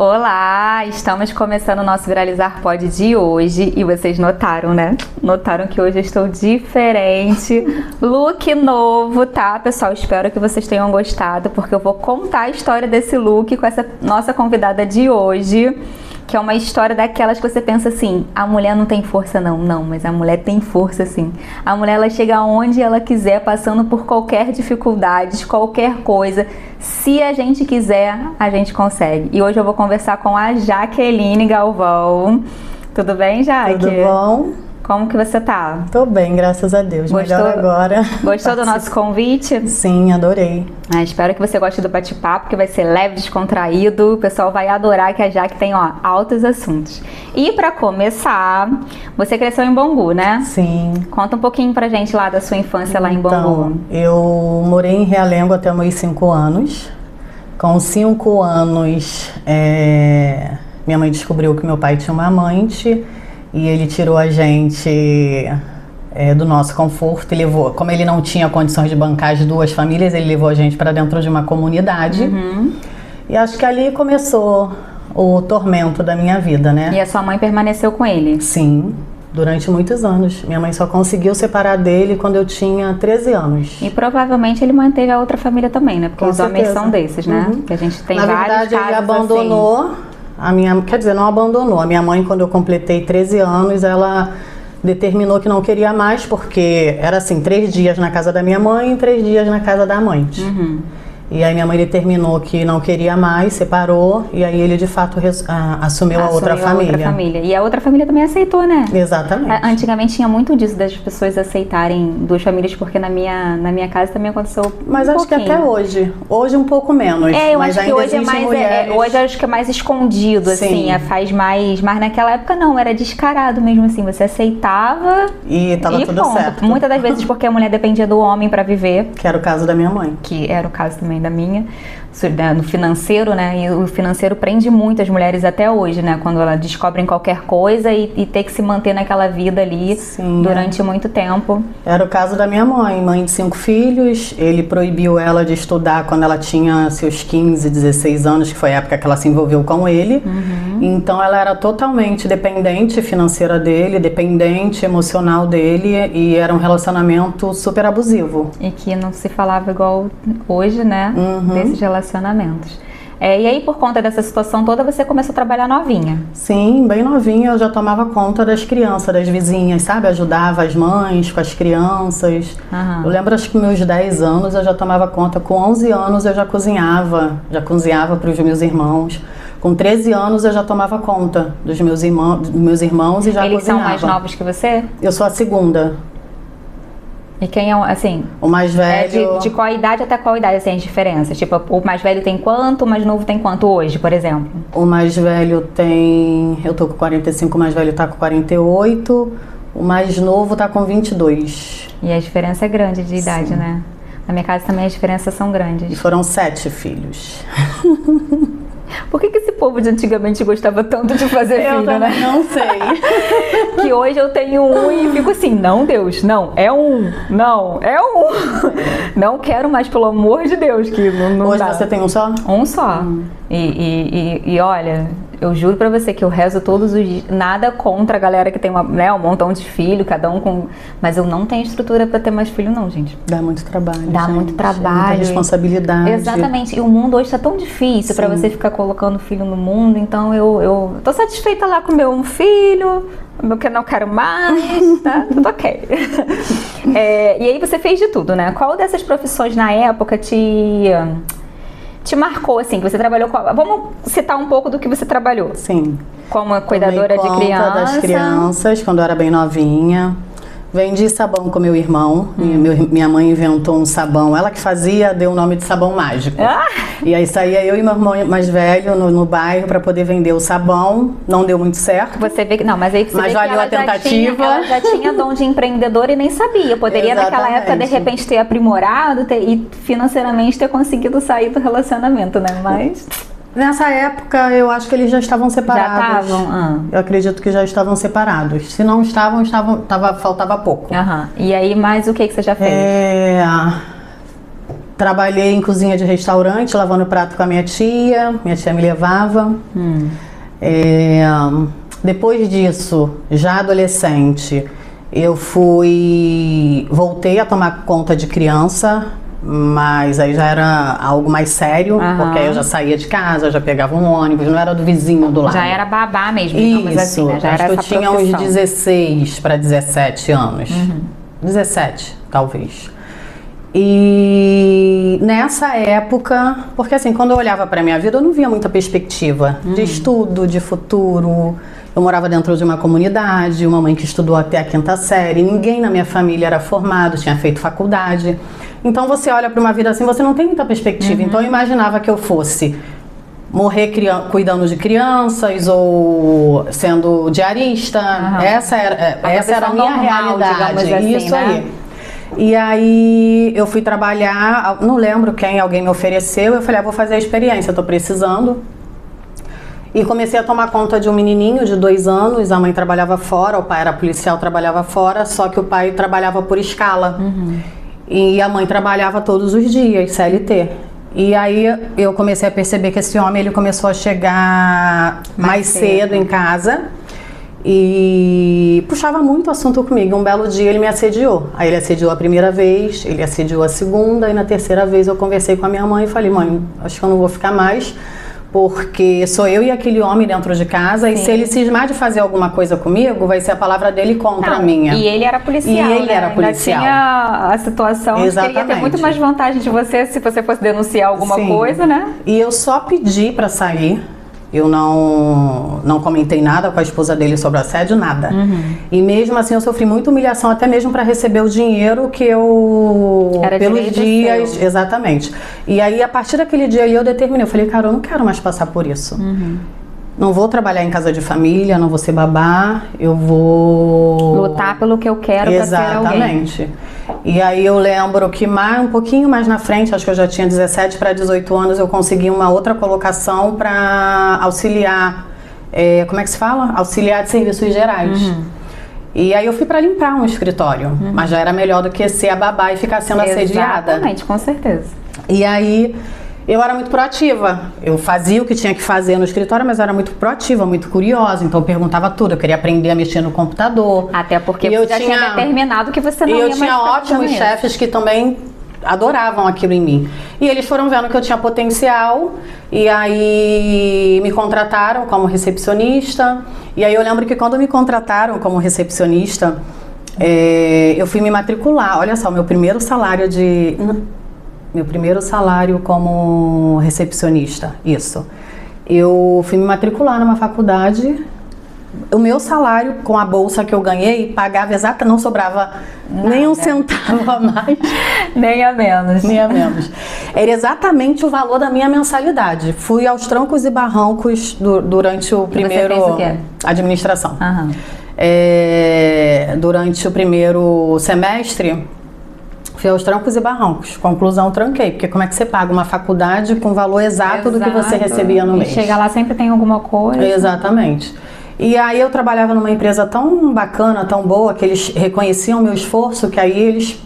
Olá, estamos começando o nosso Viralizar Pod de hoje e vocês notaram, né? Notaram que hoje eu estou diferente, look novo, tá, pessoal? Espero que vocês tenham gostado, porque eu vou contar a história desse look com essa nossa convidada de hoje, que é uma história daquelas que você pensa assim, a mulher não tem força não, mas a mulher tem força sim. A mulher, ela chega aonde ela quiser, passando por qualquer dificuldade, qualquer coisa. Se a gente quiser, a gente consegue. E hoje eu vou conversar com a Jaqueline Galvão. Tudo bem, Jaque? Tudo bom? Como que você tá? Tô bem, graças a Deus. Gostou? Melhor agora. Gostou do nosso convite? Sim, adorei. Espero que você goste do bate-papo, que vai ser leve, descontraído. O pessoal vai adorar, que a Jaque tem, altos assuntos. E pra começar, você cresceu em Bangu, né? Sim. Conta um pouquinho pra gente lá da sua infância lá em Bangu. Então, eu morei em Realengo até meus 5 anos. Com 5 anos, minha mãe descobriu que meu pai tinha uma amante e ele tirou a gente do nosso conforto e levou, como ele não tinha condições de bancar as duas famílias, ele levou a gente para dentro de uma comunidade. E acho que ali começou o tormento da minha vida, né? E a sua mãe permaneceu com ele? Sim, durante muitos anos. Minha mãe só conseguiu separar dele quando eu tinha 13 anos. E provavelmente ele manteve a outra família também, né? Porque Com os homens certeza. são desses, né? Que a gente tem Na vários verdade, casos ele abandonou assim. Quer dizer, não abandonou. A minha mãe, quando eu completei 13 anos, ela determinou que não queria mais, porque era assim, 3 dias na casa da minha mãe e 3 dias na casa da amante. E aí minha mãe determinou que não queria mais, separou, e aí ele de fato assumiu a outra família. E a outra família também aceitou, né? Exatamente. Antigamente tinha muito disso, das pessoas aceitarem duas famílias, porque na minha casa também aconteceu Mas acho que até hoje. Hoje um pouco menos. Eu mas acho que hoje é mais hoje acho que é mais escondido, assim, faz mais. Mas naquela época não, era descarado mesmo, assim. Você aceitava e tava tudo ponto. certo. Muitas das vezes porque a mulher dependia do homem pra viver. Que era o caso da minha mãe. Que era o caso também da minha, no financeiro, né? E o financeiro prende muito as mulheres até hoje, né? Quando elas descobrem qualquer coisa e ter que se manter naquela vida ali durante muito tempo. Era o caso da minha mãe de 5 filhos. Ele proibiu ela de estudar quando ela tinha seus 15, 16 anos, que foi a época que ela se envolveu com ele. Então ela era totalmente dependente financeira dele, dependente emocional dele, e era um relacionamento super abusivo. E que não se falava igual hoje, né? Desses relacionamentos. E aí, por conta dessa situação toda, você começou a trabalhar novinha? Sim, bem novinha. Eu já tomava conta das crianças, das vizinhas, sabe? Ajudava as mães com as crianças. Eu lembro, acho que meus 10 anos eu já tomava conta. Com 11 anos eu já cozinhava para os meus irmãos. Com 13 anos eu já tomava conta dos meus irmãos e já Eles cozinhava. são mais novos que você? Eu sou a segunda. E quem é, assim... O mais velho... De qual idade até qual idade, assim, as diferenças? Tipo, o mais velho tem quanto, o mais novo tem quanto hoje, por exemplo? O mais velho tem... Eu tô com 45, o mais velho tá com 48. O mais novo tá com 22. E a diferença é grande de idade, né? Na minha casa também as diferenças são grandes. E foram 7 filhos. Por que esse povo de antigamente gostava tanto de fazer filho, né? Não sei. Que hoje eu tenho um e fico assim, não, Deus, não, é um. Não quero mais, pelo amor de Deus, que não Hoje dá. você tem um só? Um só. E olha, eu juro pra você que eu rezo todos os dias, nada contra a galera que tem um montão de filho, cada um com... Mas eu não tenho estrutura pra ter mais filho não, gente. Dá muito trabalho, muito trabalho. Muita responsabilidade. Exatamente. E o mundo hoje tá tão difícil pra você ficar colocando filho no mundo, então eu tô satisfeita lá com o meu filho, o que eu não quero mais, tá? Tudo ok. E aí você fez de tudo, né? Qual dessas profissões na época te marcou, assim, que você trabalhou com... Vamos citar um pouco do que você trabalhou. Sim. Como cuidadora de criança. Das crianças, quando eu era bem novinha. Vendi sabão com meu irmão. Minha mãe inventou um sabão. Ela que fazia, deu o nome de sabão mágico. E aí saía eu e meu irmão mais velho no bairro para poder vender o sabão. Não deu muito certo. Você vê que... Não, mas aí você vê que valeu a tentativa. Ela já tinha dom de empreendedora e nem sabia. Poderia naquela época, de repente, ter aprimorado e financeiramente ter conseguido sair do relacionamento, né? Mas... Nessa época, eu acho que eles já estavam separados. Já estavam? Eu acredito que já estavam separados. Se não estavam, faltava pouco. E aí, mais o que você já fez? trabalhei em cozinha de restaurante, lavando prato com a minha tia me levava. Depois disso, já adolescente, voltei a tomar conta de criança, mas aí já era algo mais sério, porque aí eu já saía de casa, já pegava um ônibus, não era do vizinho do lado. Já era babá mesmo, digamos assim, né? Já acho era que eu tinha profissão. uns 16 para 17 anos. 17, talvez. E nessa época, porque assim, quando eu olhava para minha vida, eu não via muita perspectiva de estudo, de futuro. Eu morava dentro de uma comunidade, uma mãe que estudou até a 5ª série, ninguém na minha família era formado, tinha feito faculdade. Então você olha para uma vida assim, você não tem muita perspectiva. Então eu imaginava que eu fosse morrer cuidando de crianças ou sendo diarista. Essa era a minha normal, realidade. assim, Isso né? aí. E aí eu fui trabalhar, não lembro quem, alguém me ofereceu, eu falei, vou fazer a experiência, tô precisando. E comecei a tomar conta de um menininho de 2 anos, a mãe trabalhava fora, o pai era policial, trabalhava fora, só que o pai trabalhava por escala. E a mãe trabalhava todos os dias, CLT. E aí eu comecei a perceber que esse homem, ele começou a chegar mais cedo em casa. E puxava muito assunto comigo. Um belo dia ele me assediou. Aí ele assediou a primeira vez, ele assediou a segunda, e na terceira vez eu conversei com a minha mãe e falei, mãe, acho que eu não vou ficar mais, porque sou eu e aquele homem dentro de casa, e se ele cismar de fazer alguma coisa comigo, vai ser a palavra dele contra a minha. E ele era policial, E ele era policial. Ainda tinha a situação de que ele ia ter muito mais vantagem de você se você fosse denunciar alguma coisa, né? E eu só pedi pra sair. Eu não comentei nada com a esposa dele sobre assédio, nada. E mesmo assim eu sofri muita humilhação, até mesmo para receber o dinheiro que eu... Era pelos dias, seu. exatamente. E aí a partir daquele dia ali eu determinei, eu falei, cara, eu não quero mais passar por isso. Não vou trabalhar em casa de família, não vou ser babá, eu vou... lutar pelo que eu quero pra ser alguém. Exatamente. E aí eu lembro que um pouquinho mais na frente, acho que eu já tinha 17 para 18 anos, eu consegui uma outra colocação para auxiliar, como é que se fala? Auxiliar de serviços gerais. E aí eu fui para limpar um escritório, mas já era melhor do que ser a babá e ficar sendo assediada. Exatamente, com certeza. E aí eu era muito proativa, eu fazia o que tinha que fazer no escritório, mas eu era muito proativa, muito curiosa, então eu perguntava tudo, eu queria aprender a mexer no computador. Até porque você já tinha determinado que você não ia mais ficar fazendo isso. E eu tinha ótimos chefes que também adoravam aquilo em mim. E eles foram vendo que eu tinha potencial, e aí me contrataram como recepcionista. E aí eu lembro que quando me contrataram como recepcionista, eu fui me matricular. Olha só, meu primeiro salário como recepcionista, isso. Eu fui me matricular numa faculdade, o meu salário com a bolsa que eu ganhei pagava não sobrava nem um centavo a mais. Nem a menos. Nem a menos. Era exatamente o valor da minha mensalidade. Fui aos trancos e barrancos durante o primeiro... Você fez o quê? Administração. Durante o primeiro semestre, fui aos trancos e barrancos. Conclusão, tranquei. Porque como é que você paga uma faculdade com o valor exato do que você recebia no mês? Chega lá, sempre tem alguma coisa. Exatamente. E aí eu trabalhava numa empresa tão bacana, tão boa, que eles reconheciam o meu esforço, que aí eles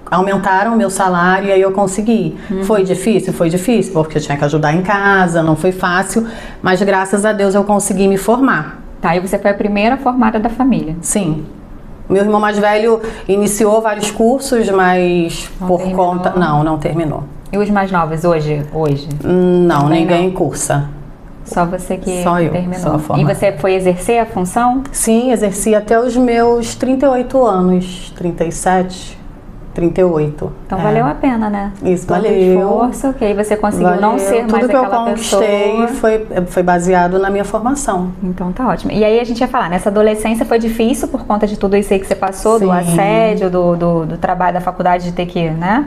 aumentaram o meu salário e aí eu consegui. Foi difícil, porque eu tinha que ajudar em casa, não foi fácil, mas graças a Deus eu consegui me formar. Tá, e você foi a primeira formada da família? Sim. Meu irmão mais velho iniciou vários cursos, mas não terminou. E os mais novos hoje? Não, ninguém cursa. Só você que Só eu, terminou. só a formada. E você foi exercer a função? Sim, exerci até os meus 38 anos, 37, 38. Então valeu a pena, né? Isso, todo valeu. esforço, que aí você conseguiu não ser mais Tudo que eu aquela conquistei foi baseado na minha formação. Então tá ótimo. E aí a gente ia falar, nessa adolescência foi difícil por conta de tudo isso aí que você passou, do assédio, do trabalho da faculdade, de ter que, né,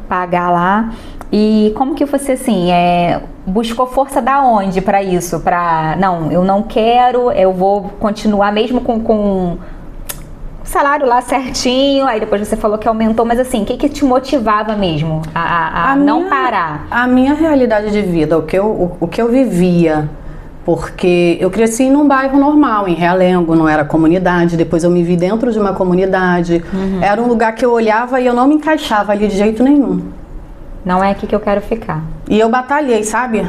pagar lá. E como que você, assim, buscou força da onde pra isso? Não, eu não quero, eu vou continuar mesmo com salário lá certinho, aí depois você falou que aumentou, mas assim, o que te motivava mesmo a não parar? A minha realidade de vida, o que eu vivia, porque eu cresci num bairro normal, em Realengo, não era comunidade, depois eu me vi dentro de uma comunidade, era um lugar que eu olhava e eu não me encaixava ali de jeito nenhum. Não é aqui que eu quero ficar. E eu batalhei, sabe?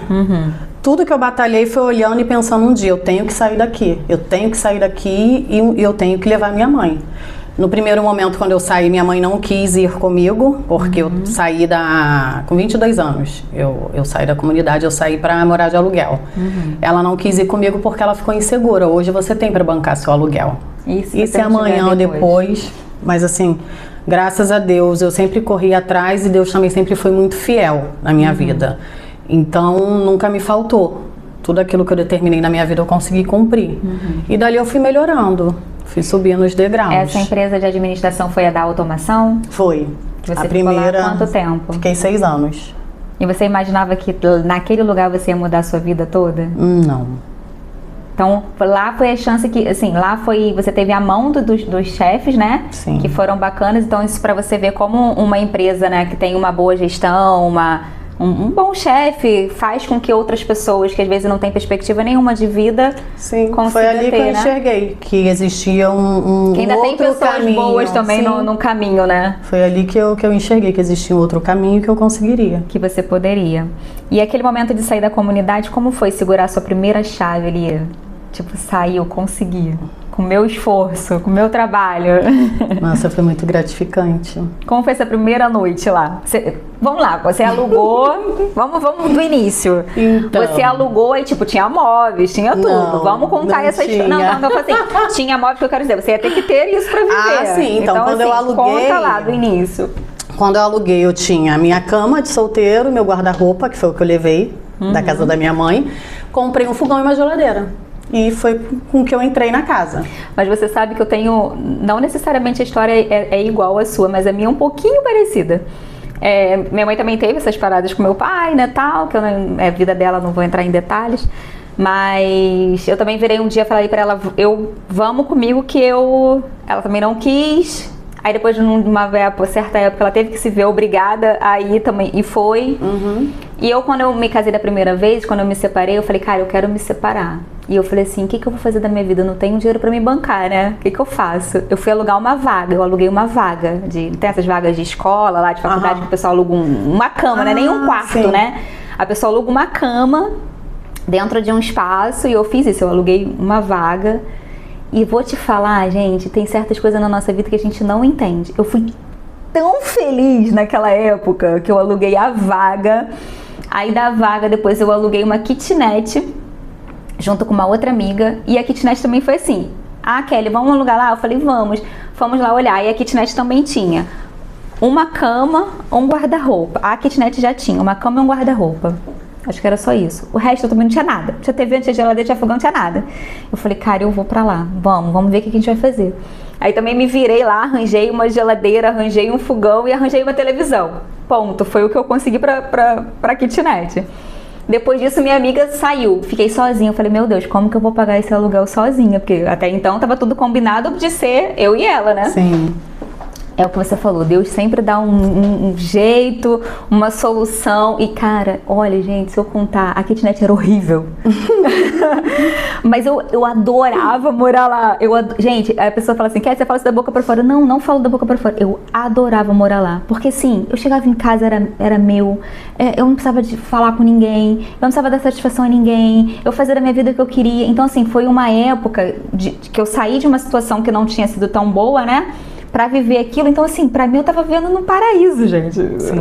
Tudo que eu batalhei foi olhando e pensando um dia, eu tenho que sair daqui. Eu tenho que sair daqui e eu tenho que levar minha mãe. No primeiro momento, quando eu saí, minha mãe não quis ir comigo, porque eu saí com 22 anos. Eu saí da comunidade, eu saí para morar de aluguel. Ela não quis ir comigo porque ela ficou insegura. Hoje você tem para bancar seu aluguel. E se amanhã ou depois? Mas assim, graças a Deus, eu sempre corri atrás e Deus também sempre foi muito fiel na minha vida. Então, nunca me faltou. Tudo aquilo que eu determinei na minha vida eu consegui cumprir. E dali eu fui melhorando. Fui subindo os degraus. Essa empresa de administração foi a da automação? Foi. Você a ficou primeira. lá quanto tempo? Fiquei 6 anos. E você imaginava que naquele lugar você ia mudar a sua vida toda? Não. Então, lá foi a chance que, assim, lá foi, você teve a mão dos chefes, né? Sim. Que foram bacanas. Então, isso pra você ver como uma empresa, né, que tem uma boa gestão, um bom chefe faz com que outras pessoas que às vezes não têm perspectiva nenhuma de vida consigam foi ali ter, que eu né? enxerguei que existia um que ainda outro tem pessoas caminho. boas também no caminho, né? Foi ali que eu enxerguei que existia um outro caminho que eu conseguiria. Que você poderia. E aquele momento de sair da comunidade, como foi segurar a sua primeira chave ali? Tipo, saiu, consegui. Com o meu esforço, com o meu trabalho. Nossa, foi muito gratificante. Como foi essa primeira noite lá? Vamos lá, você alugou, vamos do início. Então, você alugou e tipo, tinha móveis, tinha tudo. Não, Vamos contar não essa história. tinha. Não, assim, tinha móveis que eu quero dizer, você ia ter que ter isso pra viver. Ah, sim, então quando assim, eu aluguei... Conta lá do início. Quando eu aluguei, eu tinha a minha cama de solteiro, meu guarda-roupa, que foi o que eu levei da casa da minha mãe. Comprei um fogão e uma geladeira. E foi com que eu entrei na casa. Mas você sabe que eu tenho, não necessariamente a história é igual à sua, mas a minha é um pouquinho parecida. Minha mãe também teve essas paradas com meu pai, né, tal, que a vida dela, não vou entrar em detalhes. Mas eu também virei um dia e falei pra ela, vamos comigo que ela também não quis. Aí depois de uma certa época ela teve que se ver obrigada a ir também, e foi. E eu, quando eu me casei da primeira vez, quando eu me separei, eu falei, cara, eu quero me separar. E eu falei assim, o que eu vou fazer da minha vida? Eu não tenho dinheiro pra me bancar, né? O que eu faço? Eu fui alugar uma vaga, eu aluguei uma vaga. Tem essas vagas de escola lá, de faculdade, que o pessoal aluga uma cama, né? Nem um quarto, sim, né? A pessoa aluga uma cama dentro de um espaço e eu fiz isso, eu aluguei uma vaga. E vou te falar, gente, tem certas coisas na nossa vida que a gente não entende. Eu fui tão feliz naquela época que eu aluguei a vaga. Aí da vaga, depois eu aluguei uma kitnet junto com uma outra amiga. E a kitnet também foi assim. Ah, Kelly, vamos alugar lá? Eu falei, vamos. Fomos lá olhar. E a kitnet também tinha uma cama, um guarda-roupa. A kitnet já tinha uma cama e um guarda-roupa. Acho que era só isso. O resto eu também não tinha nada. Tinha TV, não tinha geladeira, tinha fogão, não tinha nada. Eu falei, cara, eu vou pra lá. Vamos ver o que a gente vai fazer. Aí também me virei lá, arranjei uma geladeira, arranjei um fogão e arranjei uma televisão. Ponto. Foi o que eu consegui pra kitnet. Depois disso, minha amiga saiu. Fiquei sozinha. Eu falei, meu Deus, como que eu vou pagar esse aluguel sozinha? Porque até então tava tudo combinado de ser eu e ela, né? Sim. É o que você falou, Deus sempre dá um jeito, uma solução. E cara, olha gente, se eu contar, a kitnet era horrível. Mas eu adorava morar lá. Gente, a pessoa fala assim, quer você fala isso da boca pra fora? Não falo da boca pra fora. Eu adorava morar lá. Porque assim, eu chegava em casa, era meu. Eu não precisava de falar com ninguém. Eu não precisava dar satisfação a ninguém. Eu fazia da minha vida o que eu queria. Então assim, foi uma época que eu saí de uma situação que não tinha sido tão boa, né? Pra viver aquilo, então assim, pra mim eu tava vivendo num paraíso, gente. Sim.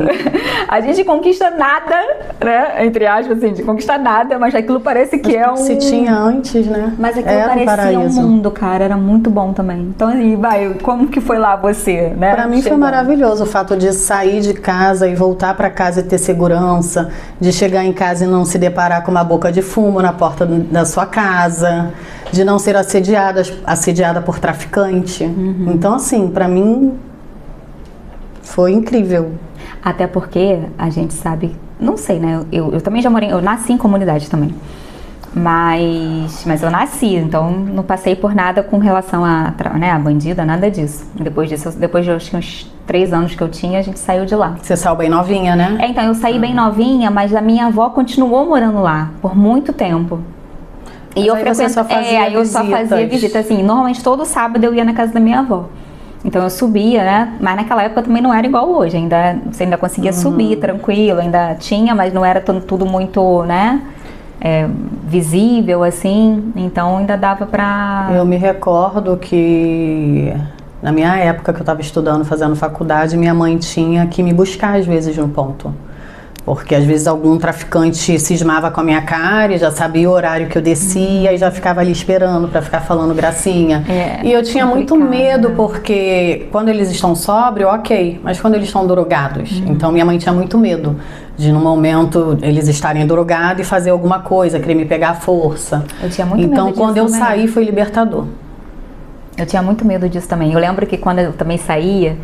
A gente conquista nada, né, entre aspas, assim, de conquistar nada, mas aquilo parece que é um... Se tinha antes, né? Mas aquilo parecia um mundo, cara, era muito bom também. Então, aí, como que foi lá você, né? Pra mim foi maravilhoso o fato de sair de casa e voltar pra casa e ter segurança, de chegar em casa e não se deparar com uma boca de fumo na porta da sua casa, de não ser assediada por traficante. Então, assim, pra mim foi incrível. Até porque a gente sabe, não sei, né? Eu também já morei, eu nasci em comunidade também. Mas eu nasci, então não passei por nada com relação a bandida, nada disso. Depois de acho que uns 3 anos que eu tinha, a gente saiu de lá. Você saiu bem novinha, né? Então eu saí bem novinha, mas a minha avó continuou morando lá por muito tempo. E eu só fazia visita, assim, normalmente todo sábado eu ia na casa da minha avó. Então eu subia, né? Mas naquela época também não era igual hoje. Você ainda conseguia subir tranquilo, ainda tinha, mas não era tudo muito, né? Visível, assim. Então ainda dava pra... Eu me recordo que na minha época que eu estava estudando, fazendo faculdade, minha mãe tinha que me buscar às vezes no ponto. Porque às vezes algum traficante cismava com a minha cara e já sabia o horário que eu descia e já ficava ali esperando para ficar falando gracinha. E eu tinha muito medo, porque quando eles estão sóbrios, ok, mas quando eles estão drogados. Então minha mãe tinha muito medo de no momento eles estarem drogados e fazer alguma coisa, querer me pegar à força. Eu tinha muito então medo disso quando eu também. saí foi libertador. Eu tinha muito medo disso também. Eu lembro que quando eu também saía,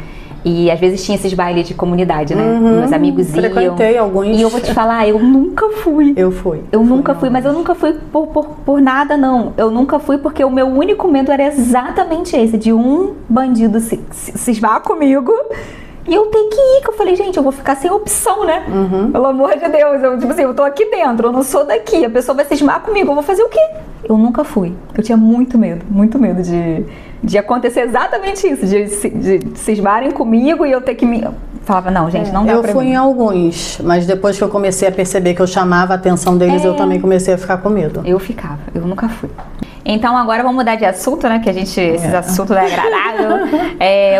e às vezes tinha esses bailes de comunidade, né? Meus amigos iam. Frequentei alguns. E eu vou te falar, eu nunca fui. Eu fui. Eu nunca fui, mas eu nunca fui por nada, não. Eu nunca fui porque o meu único medo era exatamente esse, de um bandido cismar comigo e eu ter que ir. Que eu falei, gente, eu vou ficar sem opção, né? Pelo amor de Deus. Eu tô aqui dentro, eu não sou daqui. A pessoa vai cismar comigo, eu vou fazer o quê? Eu nunca fui. Eu tinha muito medo de acontecer exatamente isso, de cismarem comigo e eu ter que me... Falava, não, gente, não dá pra mim. Eu fui em alguns, mas depois que eu comecei a perceber que eu chamava a atenção deles, eu também comecei a ficar com medo. Eu ficava, eu nunca fui. Então agora vamos mudar de assunto, né? Que esses assuntos é agradável.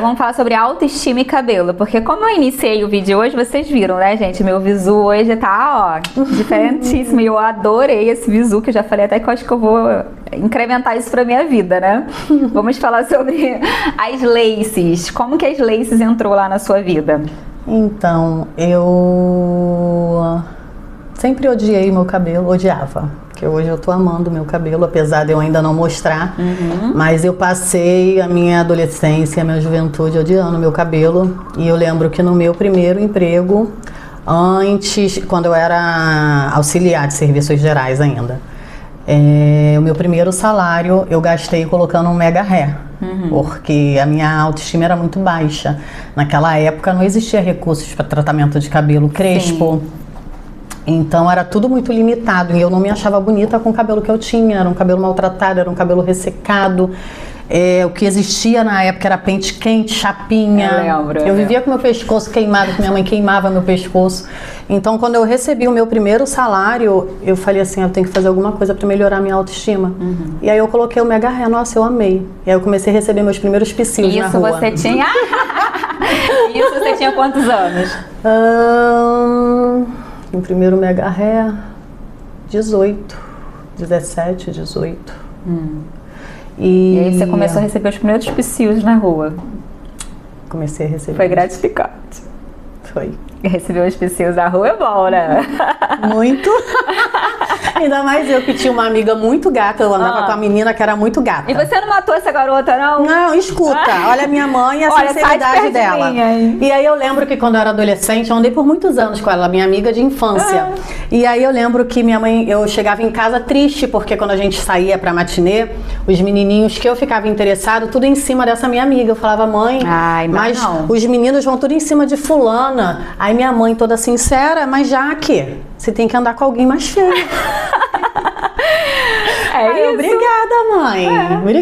Vamos falar sobre autoestima e cabelo. Porque como eu iniciei o vídeo hoje, vocês viram, né, gente? Meu visu hoje tá, ó, diferentíssimo. E eu adorei esse visu, que eu já falei até que eu acho que eu vou incrementar isso pra minha vida, né? Vamos falar sobre as laces. Como que as laces entrou lá na sua vida? Então, eu sempre odiei meu cabelo, odiava. Porque hoje eu tô amando meu cabelo, apesar de eu ainda não mostrar. Mas eu passei a minha adolescência, a minha juventude odiando meu cabelo. E eu lembro que no meu primeiro emprego, quando eu era auxiliar de serviços gerais ainda, o meu primeiro salário eu gastei colocando um mega hair. Porque a minha autoestima era muito baixa. Naquela época não existia recursos para tratamento de cabelo crespo. Sim. Então era tudo muito limitado e eu não me achava bonita com o cabelo que eu tinha. Era um cabelo maltratado, era um cabelo ressecado. O que existia na época era pente quente, chapinha. Eu vivia com meu pescoço queimado, que minha mãe queimava meu pescoço. Então quando eu recebi o meu primeiro salário, eu falei assim, eu tenho que fazer alguma coisa para melhorar a minha autoestima. E aí eu coloquei o mega hair, nossa, eu amei. E aí eu comecei a receber meus primeiros psius na rua. Isso você tinha? Isso você tinha quantos anos? O primeiro mega hair, 18, 17, 18. E aí você começou a receber os primeiros psius na rua. Comecei a receber. Foi gratificante. Foi. Receber os psius na rua é bom, né? Muito. Ainda mais eu que tinha uma amiga muito gata, eu andava com a menina que era muito gata. E você não matou essa garota, não? Não, escuta, olha a minha mãe e a sinceridade dela. E aí eu lembro que quando eu era adolescente, eu andei por muitos anos com ela, minha amiga de infância. E aí eu lembro que minha mãe, eu chegava em casa triste, porque quando a gente saía pra matinê, os menininhos que eu ficava interessado, tudo em cima dessa minha amiga. Eu falava, mãe, mas os meninos vão tudo em cima de fulana. Aí minha mãe toda sincera, mas Jaque, você tem que andar com alguém mais feio. Isso. Obrigada, mãe.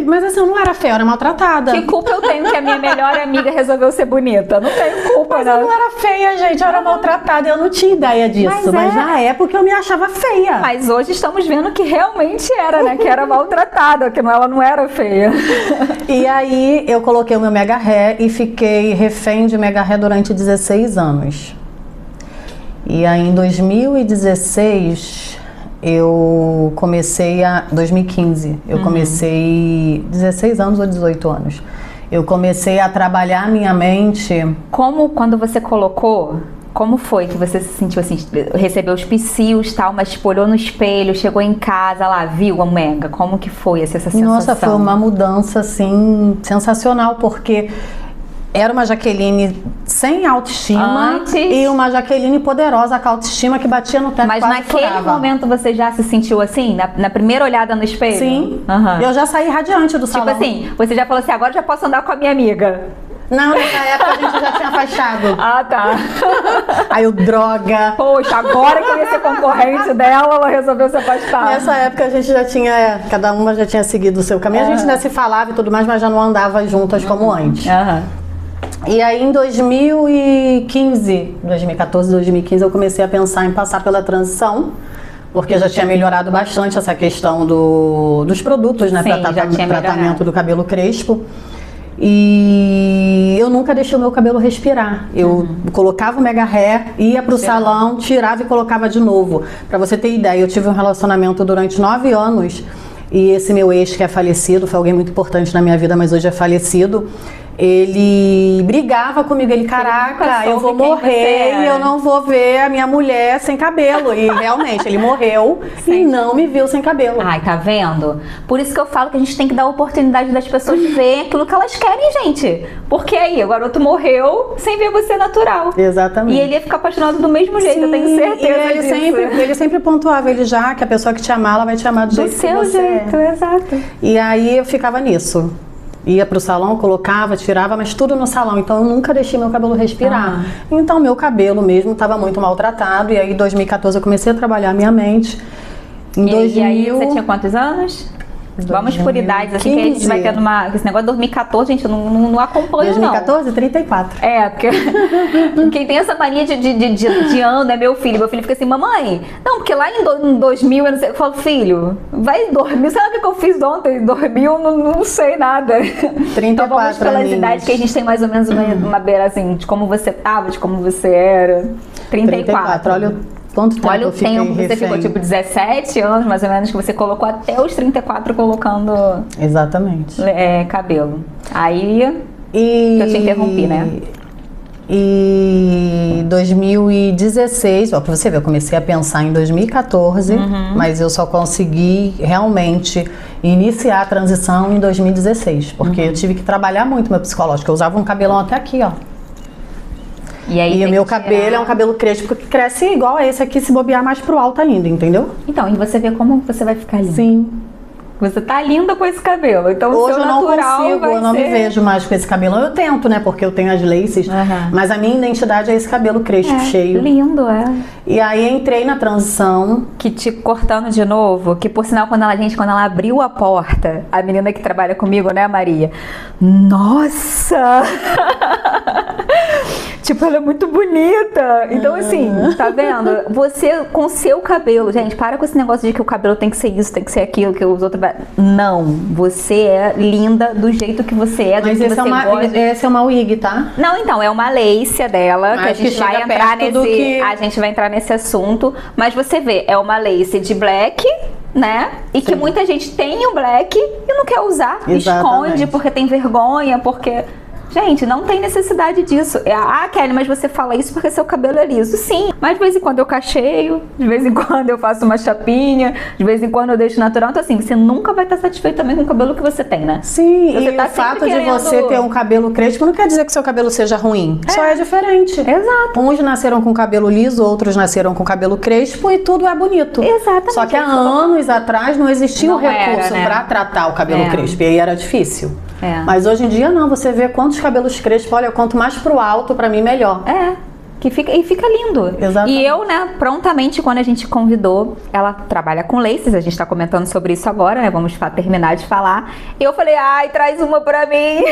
Mas assim, eu não era feia, eu era maltratada. Que culpa eu tenho que a minha melhor amiga resolveu ser bonita? Não tenho culpa, mas não. Eu não era feia, gente, eu era maltratada. Eu não tinha ideia disso. Mas na época eu me achava feia. Mas hoje estamos vendo que realmente era, né? Que era maltratada, que ela não era feia. E aí eu coloquei o meu mega hair e fiquei refém de mega hair durante 16 anos. E aí em 2016... eu comecei 2015, eu comecei 16 anos ou 18 anos. Eu comecei a trabalhar a minha mente. Quando você colocou, como foi que você se sentiu assim? Recebeu os psius e tal, mas tipo, olhou no espelho, chegou em casa lá, viu a mega? Como que foi essa sensação? Nossa, foi uma mudança assim, sensacional, porque era uma Jaqueline sem autoestima e uma Jaqueline poderosa com autoestima que batia no teto. Mas naquele momento você já se sentiu assim? Na primeira olhada no espelho? Sim. Eu já saí radiante do salão. Tipo assim, você já falou assim, agora já posso andar com a minha amiga. Não, nessa época a gente já tinha afastado. Ah, tá. Aí o droga. Poxa, agora que eu ia ser concorrente dela, ela resolveu se afastar. Nessa época a gente já tinha, cada uma já tinha seguido o seu caminho. A gente ainda se falava e tudo mais, mas já não andava juntas como antes. E aí em 2015, 2014, 2015, eu comecei a pensar em passar pela transição, porque já tinha melhorado bastante essa questão dos produtos, né, para tratamento do cabelo crespo. E eu nunca deixei o meu cabelo respirar. Eu colocava o mega hair, ia pro salão, tirava e colocava de novo. Pra você ter ideia, eu tive um relacionamento durante 9 anos e esse meu ex, que é falecido, foi alguém muito importante na minha vida, mas hoje é falecido. Ele brigava comigo, ele, caraca, eu vou morrer e eu não vou ver a minha mulher sem cabelo. E realmente, ele morreu e não me viu sem cabelo. Ai, tá vendo? Por isso que eu falo que a gente tem que dar a oportunidade das pessoas de ver aquilo que elas querem, gente. Porque aí, o garoto morreu sem ver você natural. Exatamente. E ele ia ficar apaixonado do mesmo jeito, eu tenho certeza disso. Ele sempre pontuava, ele já, que a pessoa que te amar, ela vai te amar do jeito que você é. Do seu jeito, exato. E aí eu ficava nisso. Ia pro salão, colocava, tirava, mas tudo no salão. Então eu nunca deixei meu cabelo respirar. Então meu cabelo mesmo estava muito maltratado. E aí em 2014 eu comecei a trabalhar a minha mente. E aí você tinha quantos anos? Vamos por idades, assim, que a gente vai tendo esse negócio de 2014, gente, eu não acompanho 2014, não. 34. É, porque quem tem essa mania de ano é meu filho. Meu filho fica assim, mamãe, não, porque lá em 2000, eu não sei, eu falo, filho, vai dormir, sabe o que eu fiz ontem? Dormiu, não sei nada. 34 então vamos pelas idades que a gente tem mais ou menos uma beira, assim, de como você tava, de como você era. 34. Olha quanto tempo Olha o tempo, refém. você ficou tipo 17 anos, mais ou menos, que você colocou até os 34 colocando exatamente cabelo. Aí que eu te interrompi, né? E 2016, ó, pra você ver, eu comecei a pensar em 2014, mas eu só consegui realmente iniciar a transição em 2016, porque eu tive que trabalhar muito meu psicológico. Eu usava um cabelão até aqui, ó. E o meu cabelo é um cabelo crespo que cresce igual a esse aqui, se bobear mais pro alto ainda, entendeu? Então, e você vê como você vai ficar linda. Sim. Você tá linda com esse cabelo. Então, hoje o seu eu não natural consigo, eu não me vejo mais com esse cabelo. Eu tento, né? Porque eu tenho as laces, mas a minha identidade é esse cabelo crespo, cheio. Lindo, é. E aí entrei na transição. Que tipo, cortando de novo, que por sinal, quando ela abriu a porta, a menina que trabalha comigo, né, Maria? Nossa! Tipo, ela é muito bonita. Então, assim, tá vendo? Você com seu cabelo, gente, para com esse negócio de que o cabelo tem que ser isso, tem que ser aquilo, que os outros... Não, você é linda do jeito que você é, do mas jeito que você gosta. Essa é uma wig, tá? Não, então, é uma lace dela, que a gente vai entrar a gente vai entrar nesse assunto. Mas você vê, é uma lace de black, né? E que muita gente tem o black e não quer usar. Exatamente. Esconde porque tem vergonha, porque... Gente, não tem necessidade disso. Ah, Kelly, mas você fala isso porque seu cabelo é liso. Sim, mas de vez em quando eu cacheio, de vez em quando eu faço uma chapinha, de vez em quando eu deixo natural. Então assim, você nunca vai estar satisfeito também com o cabelo que você tem, né? Sim, você e o fato de você ter um cabelo crespo não quer dizer que seu cabelo seja ruim. Só é diferente. Exato. Uns nasceram com cabelo liso, outros nasceram com cabelo crespo e tudo é bonito. Exatamente. Só que há anos atrás não existia o recurso para tratar o cabelo crespo. E aí era difícil. Mas hoje em dia não, você vê quantos cabelos crespos, olha, quanto mais pro alto, pra mim, melhor. Que fica lindo. Exatamente. E eu, né, prontamente, quando a gente convidou, ela trabalha com laces, a gente tá comentando sobre isso agora, né, vamos terminar de falar. E eu falei, ai, traz uma pra mim.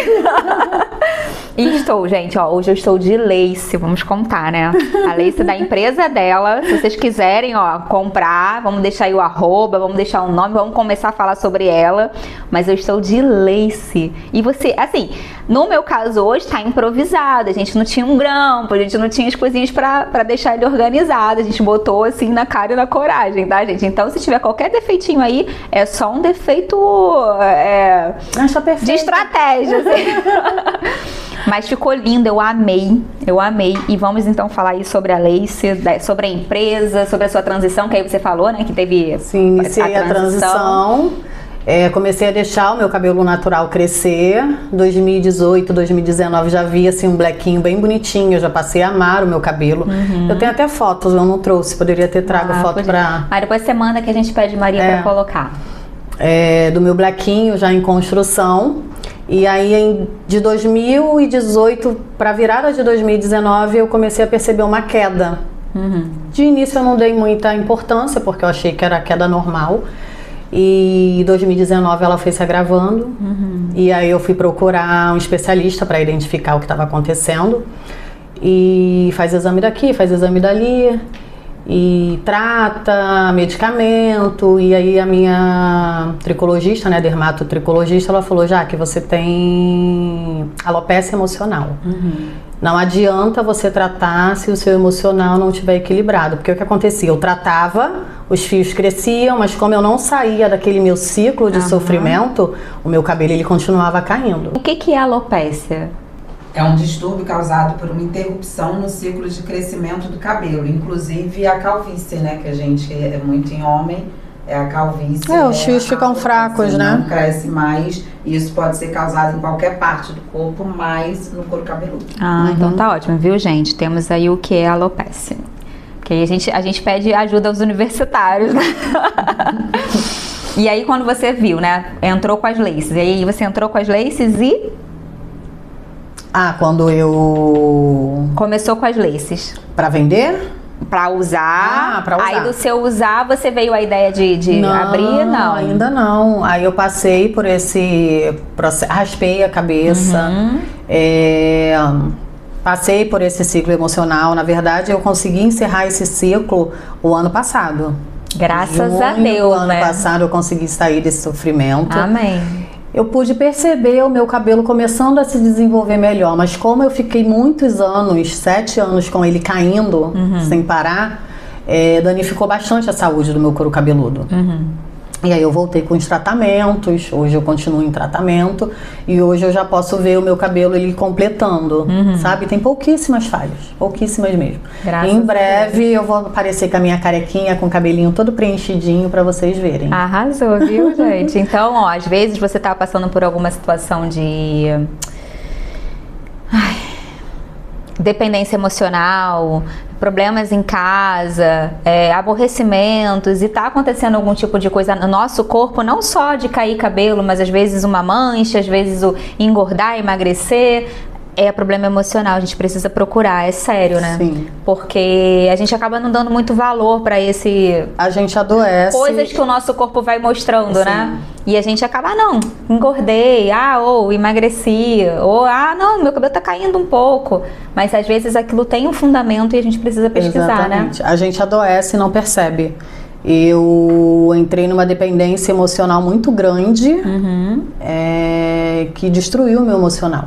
E estou, gente, ó, hoje eu estou de lace, vamos contar, né? A lace da empresa dela, se vocês quiserem, ó, comprar, vamos deixar aí o arroba, vamos deixar o nome, vamos começar a falar sobre ela. Mas eu estou de lace. E você, assim, no meu caso hoje tá improvisado, a gente não tinha um grampo, a gente não tinha as coisinhas pra deixar ele organizado, a gente botou assim na cara e na coragem, tá, gente? Então se tiver qualquer defeitinho aí, é só um defeito de estratégia, assim. Mas ficou lindo, eu amei. E vamos então falar aí sobre a Lace, sobre a empresa, sobre a sua transição, que aí você falou, né, que teve Sim, iniciei a transição. Comecei a deixar o meu cabelo natural crescer. 2018, 2019 já vi assim um blequinho bem bonitinho. Eu já passei a amar o meu cabelo. Eu tenho até fotos, eu não trouxe, poderia ter trago foto pra... Aí depois você manda que a gente pede Maria pra colocar. Do meu blequinho já em construção. E aí, de 2018 para a virada de 2019, eu comecei a perceber uma queda. De início eu não dei muita importância, porque eu achei que era queda normal. E em 2019 ela foi se agravando. E aí eu fui procurar um especialista para identificar o que estava acontecendo. E faz exame daqui, faz exame dali. E trata, medicamento. E aí a minha tricologista, né, dermatotricologista, ela falou: já que você tem alopecia emocional. Não adianta você tratar se o seu emocional não estiver equilibrado. Porque o que acontecia? Eu tratava, os fios cresciam, mas como eu não saía daquele meu ciclo de sofrimento, o meu cabelo ele continuava caindo. O que é alopécia? É um distúrbio causado por uma interrupção no ciclo de crescimento do cabelo, inclusive a calvície, né? Que a gente é muito em homem, é a calvície. Os fios ficam fracos, né? Não cresce mais, e isso pode ser causado em qualquer parte do corpo, mas no couro cabeludo. Então tá ótimo, viu, gente? Temos aí o que é alopécia. Porque aí a gente pede ajuda aos universitários, né? E aí quando você viu, né? Entrou com as laces. E aí você entrou com as laces e... quando eu... Começou com as laces. Pra vender? Pra usar. Pra usar. Aí do seu usar, você veio a ideia de abrir? Não, ainda não. Aí eu passei por esse processo, raspei a cabeça, passei por esse ciclo emocional. Na verdade, eu consegui encerrar esse ciclo o ano passado. Graças a Deus, ano passado eu consegui sair desse sofrimento. Amém. Eu pude perceber o meu cabelo começando a se desenvolver melhor, mas como eu fiquei muitos anos, 7 anos com ele caindo, sem parar, danificou bastante a saúde do meu couro cabeludo. E aí eu voltei com os tratamentos, hoje eu continuo em tratamento, e hoje eu já posso ver o meu cabelo ele completando, sabe? Tem pouquíssimas falhas, pouquíssimas mesmo. Graças em breve eu vou aparecer com a minha carequinha, com o cabelinho todo preenchidinho pra vocês verem. Arrasou, viu, gente? Então, ó, às vezes você tá passando por alguma situação de... dependência emocional, problemas em casa, aborrecimentos, e tá acontecendo algum tipo de coisa no nosso corpo, não só de cair cabelo, mas às vezes uma mancha, às vezes o engordar, emagrecer, é problema emocional, a gente precisa procurar, é sério, né? Sim. Porque a gente acaba não dando muito valor pra esse... A gente adoece. Coisas que o nosso corpo vai mostrando, Sim. né? E a gente acaba, não, engordei, ou emagreci, ou, não, meu cabelo tá caindo um pouco. Mas às vezes aquilo tem um fundamento e a gente precisa pesquisar, Exatamente. né? A gente adoece e não percebe. Eu entrei numa dependência emocional muito grande, que destruiu o meu emocional.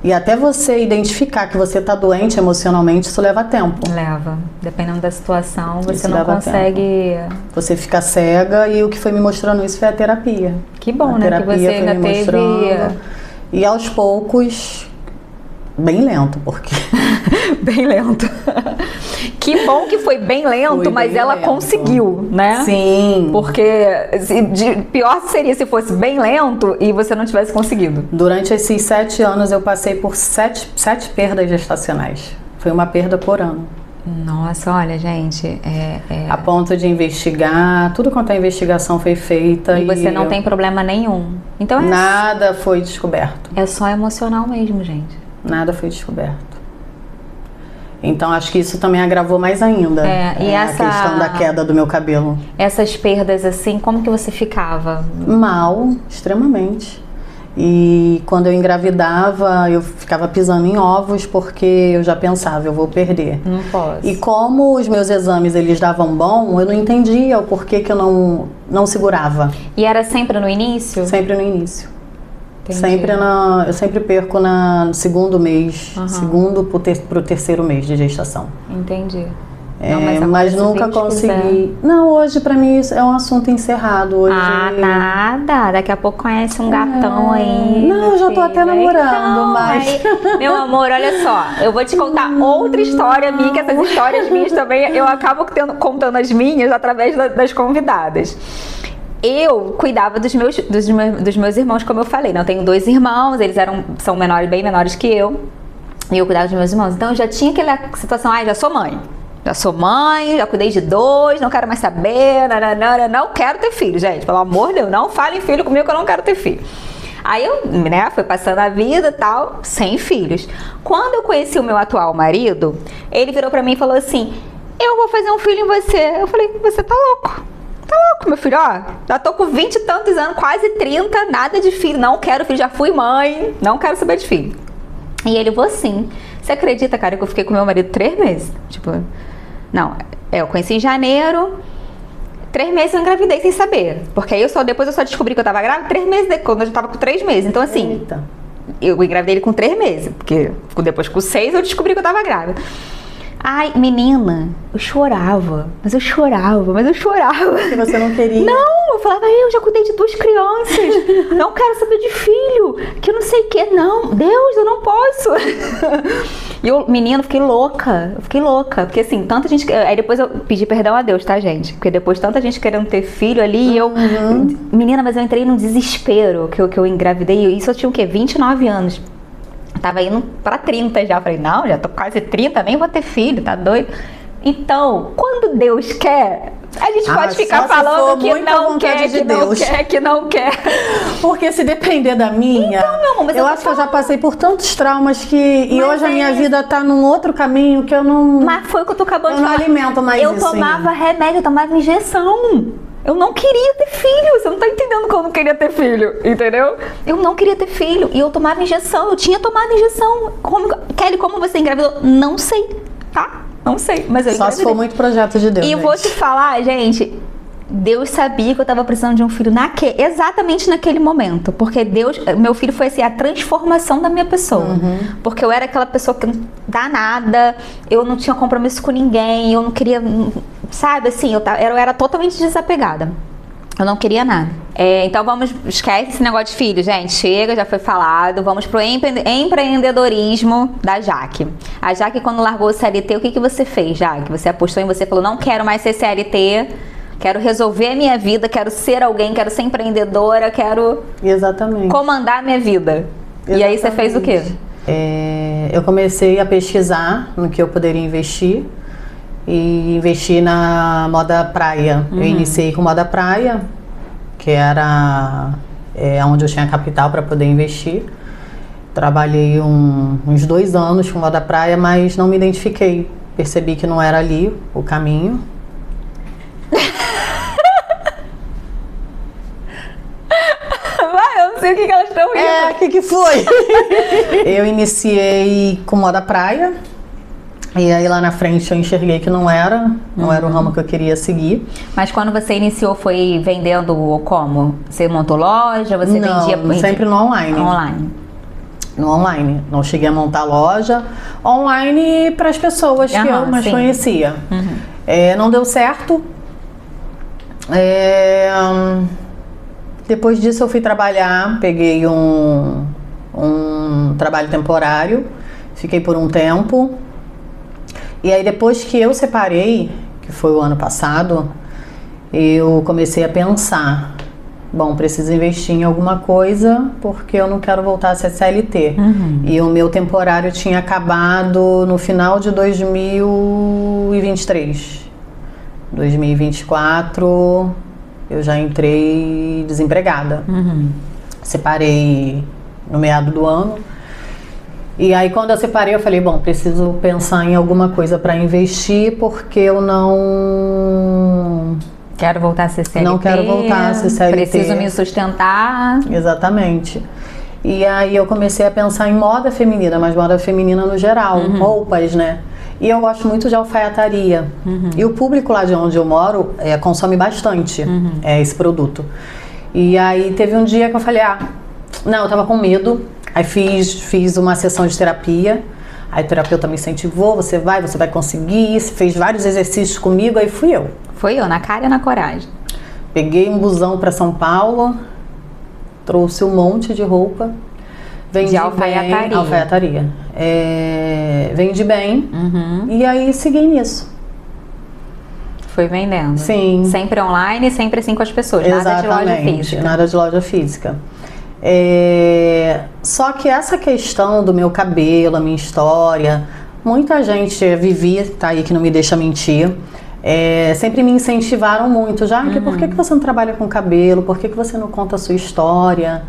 E até você identificar que você está doente emocionalmente, isso leva tempo. Leva. Dependendo da situação, você Isso não leva consegue... Você fica cega, e o que foi me mostrando isso foi a terapia. Que bom, A né? Que terapia você foi ainda me teve... mostrando. E aos poucos, bem lento, porque... Bem lento. Que bom que foi bem lento, Foi mas bem ela lento. conseguiu, né? Sim. Porque pior seria se fosse bem lento e você não tivesse conseguido. Durante esses 7 anos eu passei por 7 perdas gestacionais. Foi uma perda por ano. Nossa, olha, gente, A ponto de investigar, tudo quanto a investigação foi feita. E você não tem problema nenhum. Então Nada foi descoberto. é só emocional mesmo, gente. Nada foi descoberto. Então acho que isso também agravou mais ainda E a questão da queda do meu cabelo. Essas perdas assim, como que você ficava? Mal, extremamente. E quando eu engravidava, eu ficava pisando em ovos, porque eu já pensava, eu vou perder. Não posso. E como os meus exames eles davam bom, eu não entendia o porquê que eu não segurava. E era sempre no início? Sempre no início. Entendi. Eu sempre perco no segundo mês, segundo pro terceiro mês de gestação. Entendi. Mas nunca consegui. Não, hoje pra mim isso é um assunto encerrado. Hoje... Nada. Daqui a pouco conhece um gatão aí. Não, eu já tô até namorando, mas... Aí, meu amor, olha só. Eu vou te contar outra história minha, que essas histórias minhas também, eu acabo contando as minhas através das convidadas. Eu cuidava dos meus irmãos, como eu falei, né? Eu tenho 2 irmãos, eles são bem menores que eu. E eu cuidava dos meus irmãos. Então eu já tinha aquela situação, já sou mãe. Já cuidei de 2, não quero mais saber, não quero ter filho, gente. Pelo amor de Deus, não fale em filho comigo que eu não quero ter filho. Aí eu, né, fui passando a vida e tal, sem filhos. Quando eu conheci o meu atual marido, ele virou pra mim e falou assim, eu vou fazer um filho em você. Eu falei, você tá louco. Tá louco, meu filho, ó, já tô com 20 e tantos anos, quase 30, nada de filho, não quero filho, já fui mãe, não quero saber de filho. E ele, vou sim. Você acredita, cara, que eu fiquei com meu marido 3 meses? Tipo, não, eu conheci em janeiro, 3 meses eu engravidei sem saber. Porque aí depois eu só descobri que eu tava grávida 3 meses depois, quando eu já tava com 3 meses. Então assim, Eita. eu engravidei ele com 3 meses, porque depois com 6 eu descobri que eu tava grávida. Ai, menina, eu chorava. Que você não queria. Não, eu falava, eu já cuidei de 2 crianças, não quero saber de filho, que eu não sei o que. Não, Deus, eu não posso. E eu, menina, fiquei louca, porque assim, tanta gente... Aí depois eu pedi perdão a Deus, tá, gente? Porque depois tanta gente querendo ter filho ali, e eu... Menina, mas eu entrei num desespero que eu engravidei, isso eu tinha o quê? 29 anos. Tava indo pra 30 já. Falei, não, já tô quase 30, nem vou ter filho, tá doido? Então, quando Deus quer, a gente pode ficar falando que não quer, que não quer. Porque se depender da minha, então, meu amor, mas eu acho que eu já passei por tantos traumas e hoje a minha vida tá num outro caminho que eu não... Mas foi o que eu tô acabando de falar. Eu não alimento mais isso. Eu tomava remédio, eu tomava injeção. Eu não queria ter filho, você não tá entendendo que eu não queria ter filho, entendeu? Eu não queria ter filho e eu tomava injeção, eu tinha tomado injeção. Kelly, como você engravidou? Não sei, tá? Não sei, mas eu engravidei. Só se for muito projeto de Deus, E gente. vou te falar, gente, Deus sabia que eu tava precisando de um filho exatamente naquele momento. Porque Deus, meu filho foi assim, a transformação da minha pessoa. Porque eu era aquela pessoa que não dá nada, eu não tinha compromisso com ninguém, eu não queria, sabe, assim, eu era totalmente desapegada. Eu não queria nada. Então esquece esse negócio de filho, gente. Chega, já foi falado. Vamos pro empreendedorismo da Jaque. A Jaque, quando largou o CLT, o que você fez, Jaque? Você apostou em você, falou, não quero mais ser CLT, quero resolver a minha vida, quero ser alguém, quero ser empreendedora, quero comandar a minha vida. Exatamente. E aí você fez o quê? Eu comecei a pesquisar no que eu poderia investir. E investi na moda praia. Eu iniciei com moda praia, que era onde eu tinha capital para poder investir. Trabalhei uns 2 anos com moda praia, mas não me identifiquei. Percebi que não era ali o caminho. Eu não sei o que elas estão rindo. O que foi? Eu iniciei com moda praia. E aí lá na frente eu enxerguei que não era o ramo que eu queria seguir. Mas quando você iniciou, foi vendendo como? Você montou loja? Você vendia? Sempre no online. No online. Não cheguei a montar loja. Online para as pessoas que eu mais conhecia. Não deu certo. Depois disso eu fui trabalhar, peguei um trabalho temporário. Fiquei por um tempo. E aí depois que eu separei, que foi o ano passado, eu comecei a pensar, bom, preciso investir em alguma coisa porque eu não quero voltar a ser CLT. E o meu temporário tinha acabado no final de 2023. 2024 eu já entrei desempregada. Separei no meado do ano. E aí quando eu separei eu falei, bom, preciso pensar em alguma coisa para investir porque eu não quero voltar a ser CLT. Não quero voltar a ser CLT. Preciso me sustentar. Exatamente. E aí eu comecei a pensar em moda feminina, mas moda feminina no geral, roupas, né? E eu gosto muito de alfaiataria. E o público lá de onde eu moro consome bastante esse produto. E aí teve um dia que eu falei, não, eu tava com medo. Aí fiz uma sessão de terapia, aí o terapeuta me incentivou, você vai conseguir, fez vários exercícios comigo, aí fui eu. Foi eu, na cara e na coragem. Peguei um busão para São Paulo, trouxe um monte de roupa, vendi de alfaiataria. Alfaiataria. Vendi bem, e aí segui nisso. Foi vendendo. Sim. Sempre online, sempre assim com as pessoas, nada de loja física. Nada de loja física. Só que essa questão do meu cabelo, a minha história, muita gente, Vivi tá aí que não me deixa mentir, sempre me incentivaram muito, já que por que você não trabalha com cabelo, por que você não conta a sua história?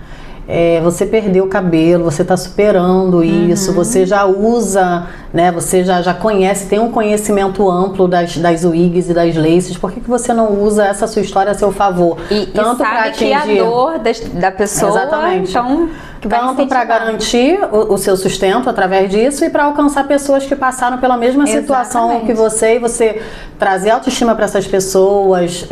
você perdeu o cabelo, você está superando isso, você já usa, né? Você já conhece, tem um conhecimento amplo das wigs e das laces. Por que você não usa essa sua história a seu favor? Tanto para atingir a dor da pessoa. Exatamente. Então, tanto para garantir o seu sustento através disso e para alcançar pessoas que passaram pela mesma situação que você, e você trazer autoestima para essas pessoas,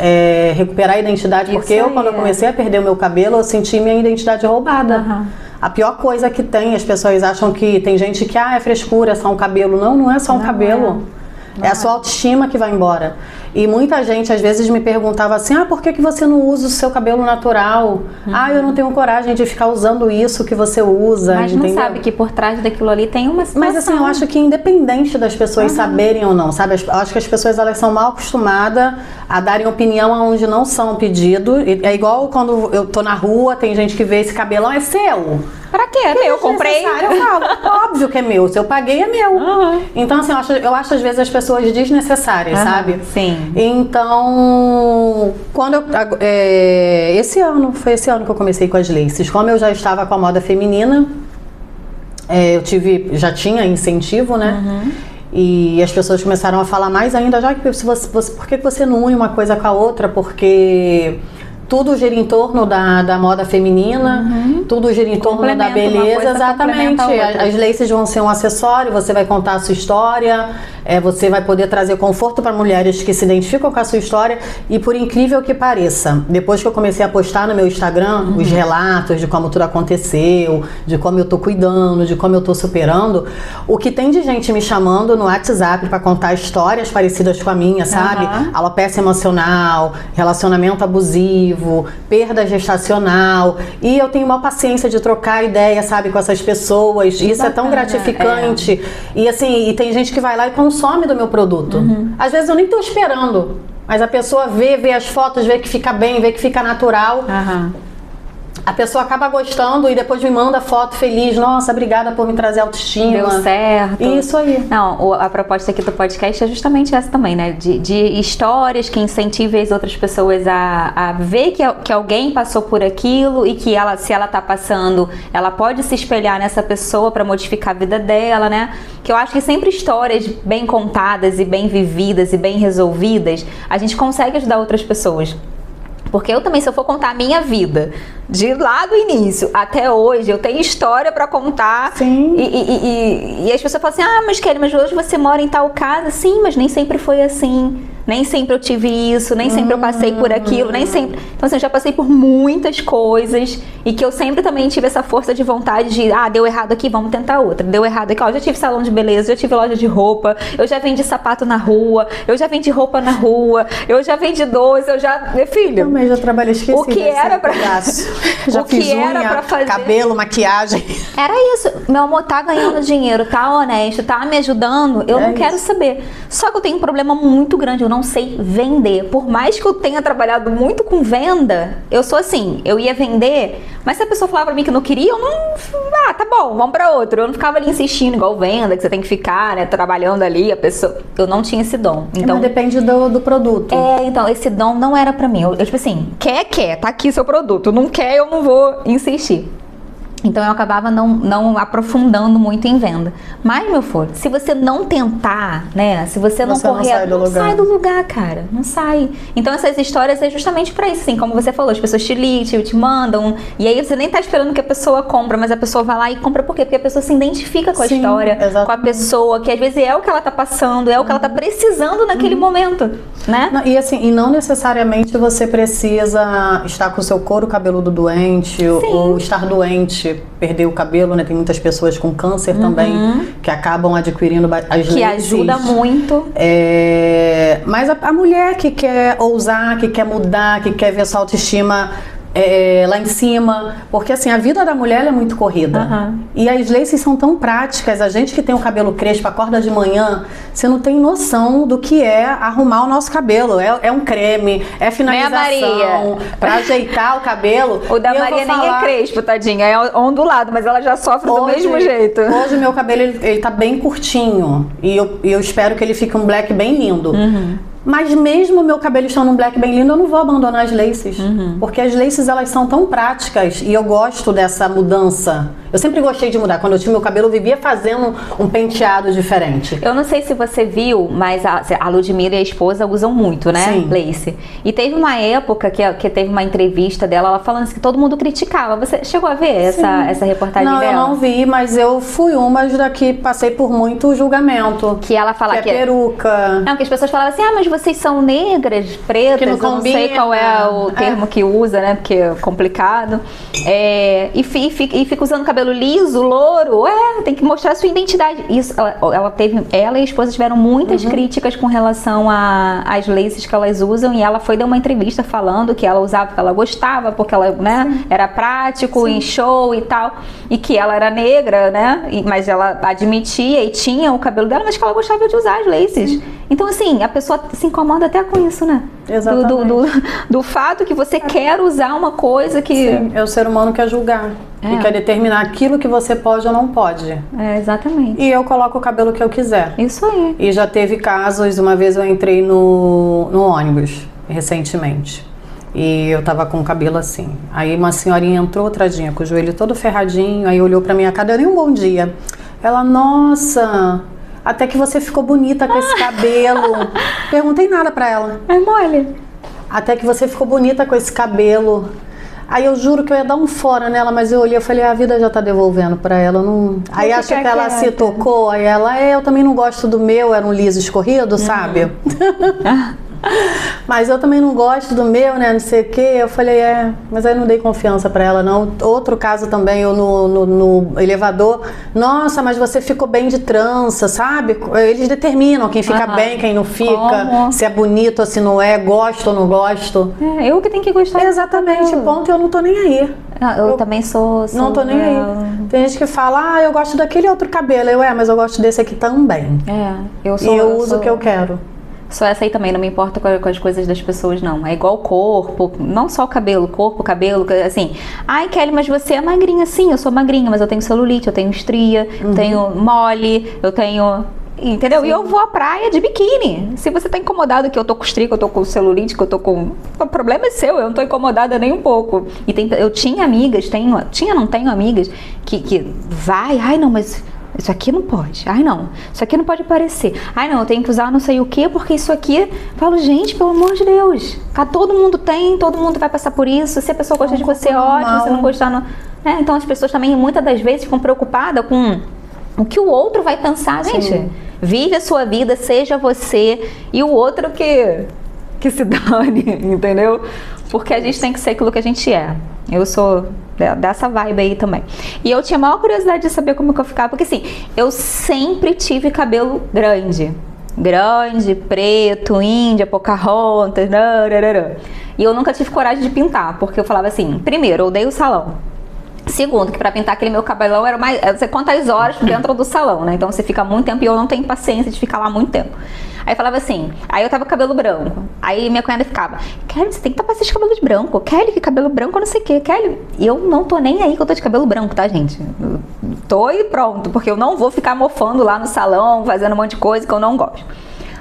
recuperar a identidade. Porque quando eu comecei a perder o meu cabelo, eu senti minha identidade roubada. A pior coisa que tem, as pessoas acham que tem gente que é frescura, é só um cabelo. Não é só um cabelo. É a sua autoestima que vai embora. E muita gente às vezes me perguntava assim, por que você não usa o seu cabelo natural? Eu não tenho coragem de ficar usando isso que você usa. Mas entendeu? não sabe que por trás daquilo ali tem uma situação. Mas assim, eu acho que independente das pessoas saberem ou não, sabe? Eu acho que as pessoas, elas são mal acostumadas a darem opinião onde não são pedido. É igual quando eu tô na rua, tem gente que vê esse cabelão, é seu. Pra quê? Eu comprei. Eu falo, óbvio que é meu. Se eu paguei, é meu. Então, assim, eu acho às vezes as pessoas desnecessárias, sabe? Sim. Então, quando foi esse ano que eu comecei com as laces. Como eu já estava com a moda feminina, já tinha incentivo, né? E as pessoas começaram a falar mais ainda, já que por que você não une uma coisa com a outra? Porque tudo gira em torno da moda feminina, tudo gira em torno da beleza, exatamente. As laces vão ser um acessório, você vai contar a sua história, você vai poder trazer conforto para mulheres que se identificam com a sua história. E por incrível que pareça, depois que eu comecei a postar no meu Instagram os relatos de como tudo aconteceu, de como eu tô cuidando, de como eu tô superando, o que tem de gente me chamando no WhatsApp para contar histórias parecidas com a minha, sabe? Alopecia emocional, relacionamento abusivo, perda gestacional, e eu tenho uma paciência de trocar ideia, sabe, com essas pessoas. Isso é tão gratificante. E assim, tem gente que vai lá e consome do meu produto. Às vezes eu nem tô esperando, mas a pessoa vê as fotos, vê que fica bem, vê que fica natural. A pessoa acaba gostando e depois me manda foto feliz. Nossa, obrigada por me trazer autoestima. Deu certo. Isso aí. Não, a proposta aqui do podcast é justamente essa também, né? De histórias que incentivem as outras pessoas a ver que alguém passou por aquilo e que se ela tá passando, ela pode se espelhar nessa pessoa para modificar a vida dela, né? Que eu acho que sempre histórias bem contadas e bem vividas e bem resolvidas, a gente consegue ajudar outras pessoas. Porque eu também, se eu for contar a minha vida, de lá do início até hoje, eu tenho história pra contar. Sim. E as pessoas falam assim, mas Kelly, mas hoje você mora em tal casa. Sim, mas nem sempre foi assim. Nem sempre eu tive isso, nem sempre eu passei por aquilo, nem sempre... Então assim, eu já passei por muitas coisas e que eu sempre também tive essa força de vontade de, deu errado aqui, vamos tentar outra. Deu errado aqui, eu já tive salão de beleza, já tive loja de roupa, eu já vendi sapato na rua, eu já vendi roupa na rua, eu já vendi doce, Meu filho... Eu também já trabalhei, esqueci. O que era pra... Já fiz unha, pra fazer... cabelo, maquiagem. Era isso. Meu amor, tá ganhando dinheiro, tá honesto, tá me ajudando, eu não quero saber. Só que eu tenho um problema muito grande, eu não sei vender. Por mais que eu tenha trabalhado muito com venda, eu sou assim, eu ia vender, mas se a pessoa falava pra mim que não queria, eu não... tá bom, vamos pra outro. Eu não ficava ali insistindo, igual venda, que você tem que ficar, né, trabalhando ali, a pessoa... Eu não tinha esse dom. Então, mas depende do produto. Então, esse dom não era pra mim. Eu tipo assim, quer, tá aqui seu produto. Não quer, eu não vou insistir. Então eu acabava não aprofundando muito em venda. Mas, meu filho, se você não tentar, né? Se você não correr, não sai do lugar, cara. Não sai. Então essas histórias é justamente pra isso, assim, como você falou, as pessoas te mandam, e aí você nem tá esperando que a pessoa compra, mas a pessoa vai lá e compra por quê? Porque a pessoa se identifica com a história, exatamente, com a pessoa, que às vezes é o que ela tá passando, é o que ela tá precisando naquele momento, né? Não, e assim, não necessariamente você precisa estar com o seu couro cabeludo doente, ou estar doente, perder o cabelo, né? Tem muitas pessoas com câncer também que acabam adquirindo as laces. Que ajuda muito. Mas a mulher que quer ousar, que quer mudar, que quer ver sua autoestima lá em cima, porque assim, a vida da mulher é muito corrida. E as laces são tão práticas. A gente que tem o cabelo crespo, acorda de manhã, você não tem noção do que é arrumar o nosso cabelo. É um creme, é finalização pra ajeitar o cabelo. O da Maria nem é crespo, tadinha, é ondulado, mas ela já sofre do mesmo jeito. Hoje meu cabelo ele tá bem curtinho e eu espero que ele fique um black bem lindo. Mas mesmo meu cabelo estando um black bem lindo, eu não vou abandonar as laces. Porque as laces, elas são tão práticas e eu gosto dessa mudança. Eu sempre gostei de mudar. Quando eu tinha meu cabelo, eu vivia fazendo um penteado diferente. Eu não sei se você viu, mas a Ludmilla e a esposa usam muito, né? Sim. Lace. E teve uma época que teve uma entrevista dela, ela falando assim, que todo mundo criticava. Você chegou a ver essa reportagem Não, dela? eu não vi, mas eu fui uma da que passei por muito julgamento. Que ela fala que é peruca. Não, que as pessoas falavam assim, mas vocês são negras, pretas, Que não eu não sei combina. qual é o termo que usa, né? Porque é complicado. E fica usando cabelo liso, louro. Tem que mostrar a sua identidade. Isso, ela e a esposa tiveram muitas críticas com relação às laces que elas usam, e ela foi dar uma entrevista falando que ela usava porque ela gostava, porque ela, né, era prático em show e tal, e que ela era negra, né? Mas ela admitia e tinha o cabelo dela, mas que ela gostava de usar as laces. Então, assim, a pessoa se incomoda até com isso, né? Exatamente. Do fato que você quer usar uma coisa que... Sim, é o ser humano que quer julgar. E quer determinar aquilo que você pode ou não pode. Exatamente. E eu coloco o cabelo que eu quiser. Isso aí. E já teve casos, uma vez eu entrei no ônibus, recentemente. E eu tava com o cabelo assim. Aí uma senhorinha entrou, tadinha, com o joelho todo ferradinho, aí olhou pra minha cara, eu nem um bom dia. Ela, nossa... Até que você ficou bonita com esse cabelo. Perguntei nada pra ela. É mole. Até que você ficou bonita com esse cabelo. Aí eu juro que eu ia dar um fora nela, mas eu olhei e falei, a vida já tá devolvendo pra ela. Não... Aí acho que ela se tocou, aí ela, eu também não gosto do meu, era um liso escorrido, sabe? Mas eu também não gosto do meu, né, não sei o que. Eu falei, mas aí não dei confiança pra ela, não. Outro caso também, eu no elevador, nossa, mas você ficou bem de trança, sabe? Eles determinam quem fica bem, quem não fica, Como? se é bonito ou se não é, gosto ou não gosto. Eu que tenho que gostar. Exatamente, ponto, eu não tô nem aí. Eu também sou Não tô nem aí. Tem gente que fala, eu gosto daquele outro cabelo. Mas eu gosto desse aqui também. Eu uso o que eu quero. Sou essa aí também, não me importa com as coisas das pessoas, não. É igual o corpo, não só o cabelo, cabelo, assim. Ai, Kelly, mas você é magrinha. Sim, eu sou magrinha, mas eu tenho celulite, eu tenho estria, eu tenho mole, eu tenho... Entendeu? Sim. E eu vou à praia de biquíni. Se você tá incomodado que eu tô com estria, que eu tô com celulite, que eu tô com... O problema é seu, eu não tô incomodada nem um pouco. E eu tinha amigas, não tenho amigas que vai, ai não, mas... Isso aqui não pode. Ai, não. Isso aqui não pode aparecer. Ai, não. Eu tenho que usar não sei o quê, porque isso aqui... Eu falo, gente, pelo amor de Deus. Todo mundo tem, todo mundo vai passar por isso. Se a pessoa gosta de você, ótimo. Se não gostar, não... Então, as pessoas também, muitas das vezes, ficam preocupadas com o que o outro vai pensar. Gente, sim, vive a sua vida, seja você. E o outro que se dane, entendeu? Porque a gente tem que ser aquilo que a gente é. Eu sou dessa vibe aí também. E eu tinha a maior curiosidade de saber como que eu ficava, porque assim, eu sempre tive cabelo grande, preto, índia, Pocahontas, e eu nunca tive coragem de pintar, porque eu falava assim, primeiro, eu odeio o salão. Segundo, que pra pintar aquele meu cabelão era mais... Você conta as horas dentro do salão, né? Então você fica muito tempo e eu não tenho paciência de ficar lá muito tempo. Aí eu falava assim, aí eu tava com cabelo branco. Aí minha cunhada ficava, Kelly, você tem que tapar esses cabelos brancos. Kelly, que cabelo branco, eu não sei o que. Kelly, e eu não tô nem aí que eu tô de cabelo branco, tá, gente? Eu tô e pronto, porque eu não vou ficar mofando lá no salão, fazendo um monte de coisa que eu não gosto.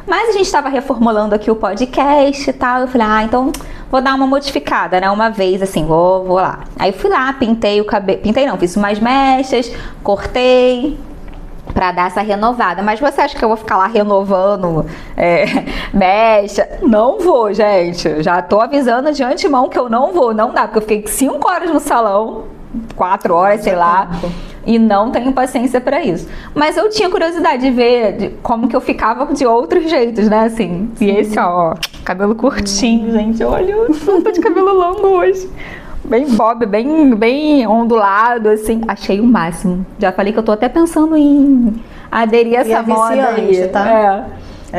Mas a gente estava reformulando aqui o podcast e tal. Eu falei, então vou dar uma modificada, né? Uma vez, assim, vou lá. Aí fui lá, pintei o cabelo. Pintei não, fiz umas mechas, cortei pra dar essa renovada. Mas você acha que eu vou ficar lá renovando mecha? Não vou, gente. Já tô avisando de antemão que eu não vou. Não dá, porque eu fiquei 5 horas no salão, 4 horas, sei lá. E não tenho paciência pra isso. Mas eu tinha curiosidade de ver como que eu ficava de outros jeitos, né? Assim, e esse, ó, cabelo curtinho, gente. Olha, eu tô de cabelo longo hoje. Bem bob, bem ondulado, assim. Achei o máximo. Já falei que eu tô até pensando em aderir a essa moda aí. Tá?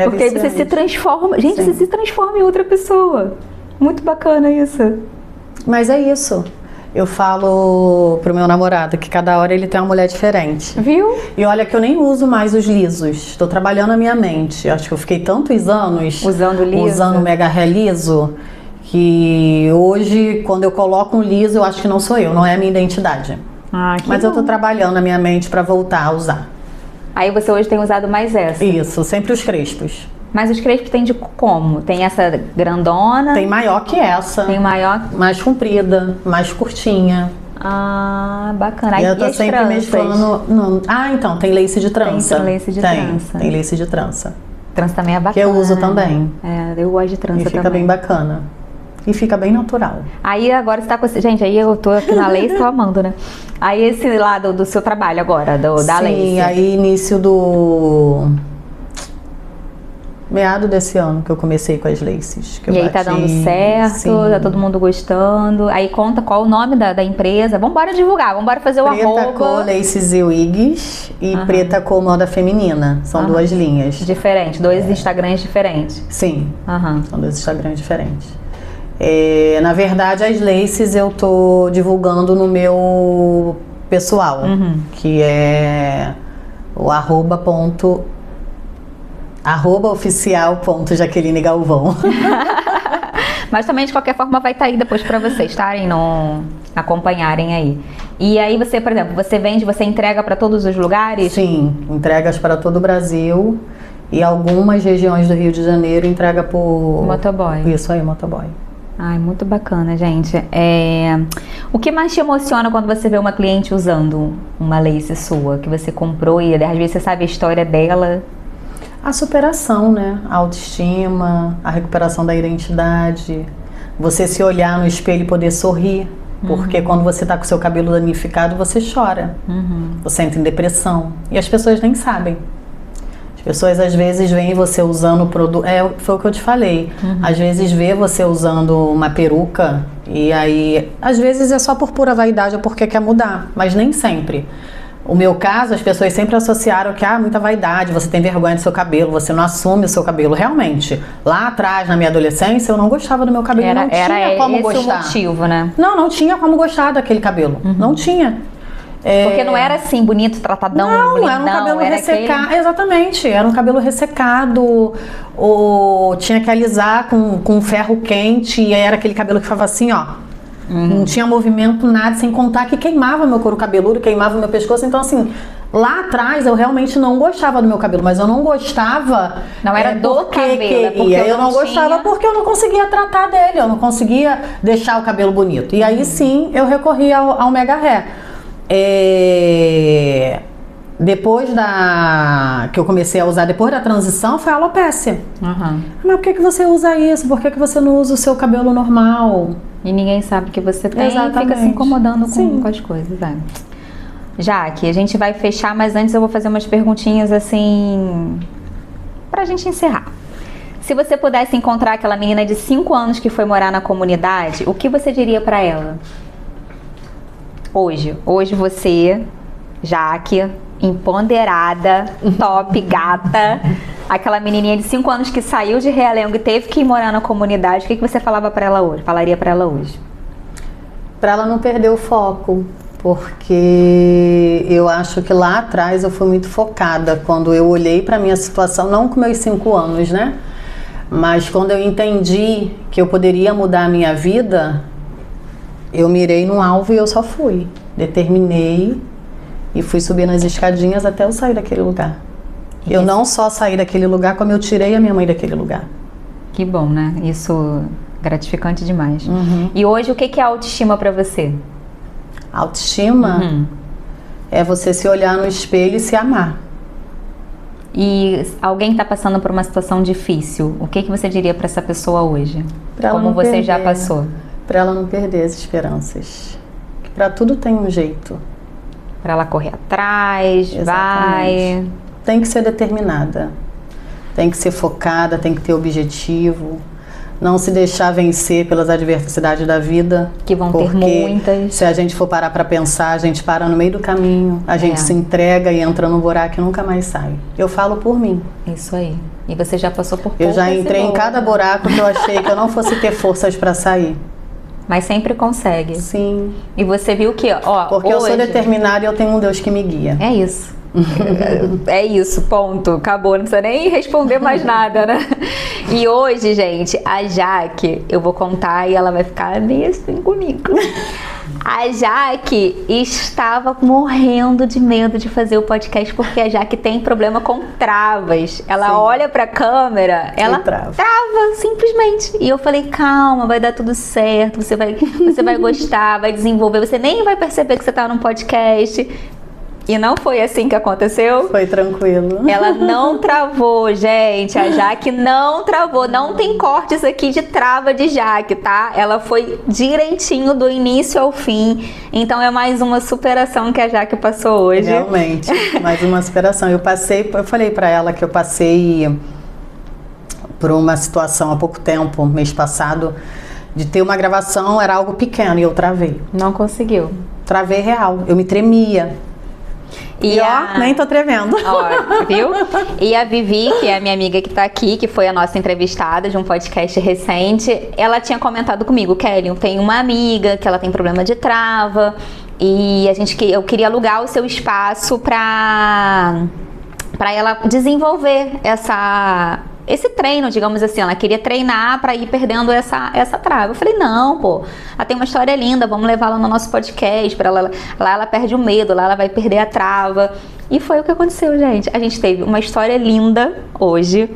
Porque aí você se transforma. Gente, você se transforma em outra pessoa. Muito bacana isso. Mas é isso. Eu falo pro meu namorado que cada hora ele tem uma mulher diferente. Viu? E olha que eu nem uso mais os lisos. Estou trabalhando a minha mente. Acho que eu fiquei tantos anos usando mega ré liso, que hoje, quando eu coloco um liso, eu acho que não sou eu, não é a minha identidade. Mas eu tô trabalhando a minha mente para voltar a usar. Aí você hoje tem usado mais essa? Isso, sempre os crespos. Mas os crepes tem de como? Tem essa grandona? Tem maior que essa. Tem maior? Mais comprida, mais curtinha. Ah, bacana. E eu E tô as sempre tranças? mesclando. Ah, então, tem lace de trança. Tem lace de trança. Tem lace de trança. Trança também é bacana. Que eu uso também. É, eu gosto de trança E fica também. bem bacana. E fica bem natural. Aí agora você tá com esse... Gente, aí eu tô aqui na lace, tô amando, né? Aí esse lado do seu trabalho agora, da lace. Sim, aí início do... meado desse ano que eu comecei com as laces. Que E eu aí tá bati. dando certo, Sim. tá todo mundo gostando. Aí conta qual o nome da empresa. Vambora divulgar, vambora fazer o Preta arroba. cor Laces e Wigs e preta cor moda feminina. São duas linhas. Diferente, dois Instagrams diferentes. Sim, Aham. são dois Instagrams diferentes. Na verdade, as laces eu tô divulgando no meu pessoal, que é o arroba oficial.Jaqueline Galvão. Mas também, de qualquer forma, vai estar aí depois pra vocês estarem acompanharem aí. E aí você, por exemplo, você vende, você entrega pra todos os lugares? Sim, entregas para todo o Brasil e algumas regiões do Rio de Janeiro entrega por... Motoboy. Isso aí, motoboy. Ai, muito bacana, gente. O que mais te emociona quando você vê uma cliente usando uma lace sua, que você comprou e às vezes você sabe a história dela? A superação, né? A autoestima, a recuperação da identidade, você se olhar no espelho e poder sorrir, porque quando você tá com o seu cabelo danificado, você chora, você entra em depressão e as pessoas nem sabem. As pessoas às vezes veem você usando o produto, foi o que eu te falei, às vezes vê você usando uma peruca e aí, às vezes é só por pura vaidade ou porque quer mudar, mas nem sempre. O meu caso, as pessoas sempre associaram que muita vaidade, você tem vergonha do seu cabelo, você não assume o seu cabelo. Realmente, lá atrás, na minha adolescência, eu não gostava do meu cabelo, não tinha como gostar. Era esse o motivo, né? Não tinha como gostar daquele cabelo, não tinha. Porque não era assim, bonito, tratadão, não, lindão, era um cabelo ressecado, aquele... exatamente, era um cabelo ressecado, ou tinha que alisar com ferro quente, e aí era aquele cabelo que ficava assim, ó. Não tinha movimento, nada, sem contar que queimava meu couro cabeludo, queimava meu pescoço. Então, assim, lá atrás eu realmente não gostava do meu cabelo, mas eu não gostava. Não era do cabelo, porque eu não gostava porque eu não conseguia tratar dele, eu não conseguia deixar o cabelo bonito. E aí sim eu recorri ao Mega Hair. Depois que eu comecei a usar, depois da transição, foi a alopécia. Mas por que você usa isso? Por que você não usa o seu cabelo normal? E ninguém sabe que você tem. Exatamente. Fica se incomodando com as coisas. Jaque, a gente vai fechar, mas antes eu vou fazer umas perguntinhas assim pra gente encerrar. Se você pudesse encontrar aquela menina de 5 anos que foi morar na comunidade, o que você diria pra ela? Hoje você, Jaque, empoderada, top, gata, aquela menininha de 5 anos que saiu de Realengo e teve que ir morar na comunidade, o que você falava para ela hoje? Falaria para ela hoje? Para ela não perder o foco, porque eu acho que lá atrás eu fui muito focada quando eu olhei para minha situação, não com meus 5 anos, né? Mas quando eu entendi que eu poderia mudar a minha vida, eu mirei no alvo e eu só fui. Determinei e fui subir nas escadinhas até eu sair daquele lugar. Eu não só saí daquele lugar, como eu tirei a minha mãe daquele lugar. Que bom, né? Isso gratificante demais. E hoje, o que é autoestima pra você? Autoestima é você se olhar no espelho e se amar. E alguém está passando por uma situação difícil, o que você diria para essa pessoa hoje? Como você já passou? Para ela não perder as esperanças. Que para tudo tem um jeito. Para ela correr atrás, vai. Tem que ser determinada. Tem que ser focada, tem que ter objetivo. Não se deixar vencer pelas adversidades da vida. Que vão ter muitas. Se a gente for parar para pensar, a gente para no meio do caminho, a gente se entrega e entra num buraco e nunca mais sai. Eu falo por mim. Isso aí. E você já passou por Eu já entrei em cada buraco que eu achei que eu não fosse ter forças para sair. Mas sempre consegue. Sim. E você viu que, ó, porque hoje... eu sou determinada e eu tenho um Deus que me guia. É isso. É isso, ponto. Acabou, não precisa nem responder mais nada, né? E hoje, gente, a Jaque, eu vou contar e ela vai ficar meio assim comigo. A Jaque estava morrendo de medo de fazer o podcast porque a Jaque tem problema com travas. Ela Sim. olha pra câmera, ela trava, simplesmente. E eu falei, calma, vai dar tudo certo, você vai gostar, vai desenvolver, você nem vai perceber que você tá num podcast. E não foi assim que aconteceu? Foi tranquilo. Ela não travou, gente. A Jaque não travou. Não tem cortes aqui de trava de Jaque, tá? Ela foi direitinho do início ao fim. Então é mais uma superação que a Jaque passou hoje. Realmente, mais uma superação. Eu falei pra ela que eu passei por uma situação há pouco tempo, mês passado, de ter uma gravação, era algo pequeno e eu travei. Não conseguiu. Travei real. Eu me tremia. E ó, nem tô tremendo. Ó, viu? E a Vivi, que é a minha amiga que tá aqui, que foi a nossa entrevistada de um podcast recente, ela tinha comentado comigo, Kelly, eu tenho uma amiga que ela tem problema de trava e eu queria alugar o seu espaço pra ela desenvolver esse treino, digamos assim. Ela queria treinar para ir perdendo essa trava. Eu falei, não, pô, ela tem uma história linda, vamos levar ela no nosso podcast, lá ela perde o medo, lá ela vai perder a trava. E foi o que aconteceu, gente. A gente teve uma história linda hoje,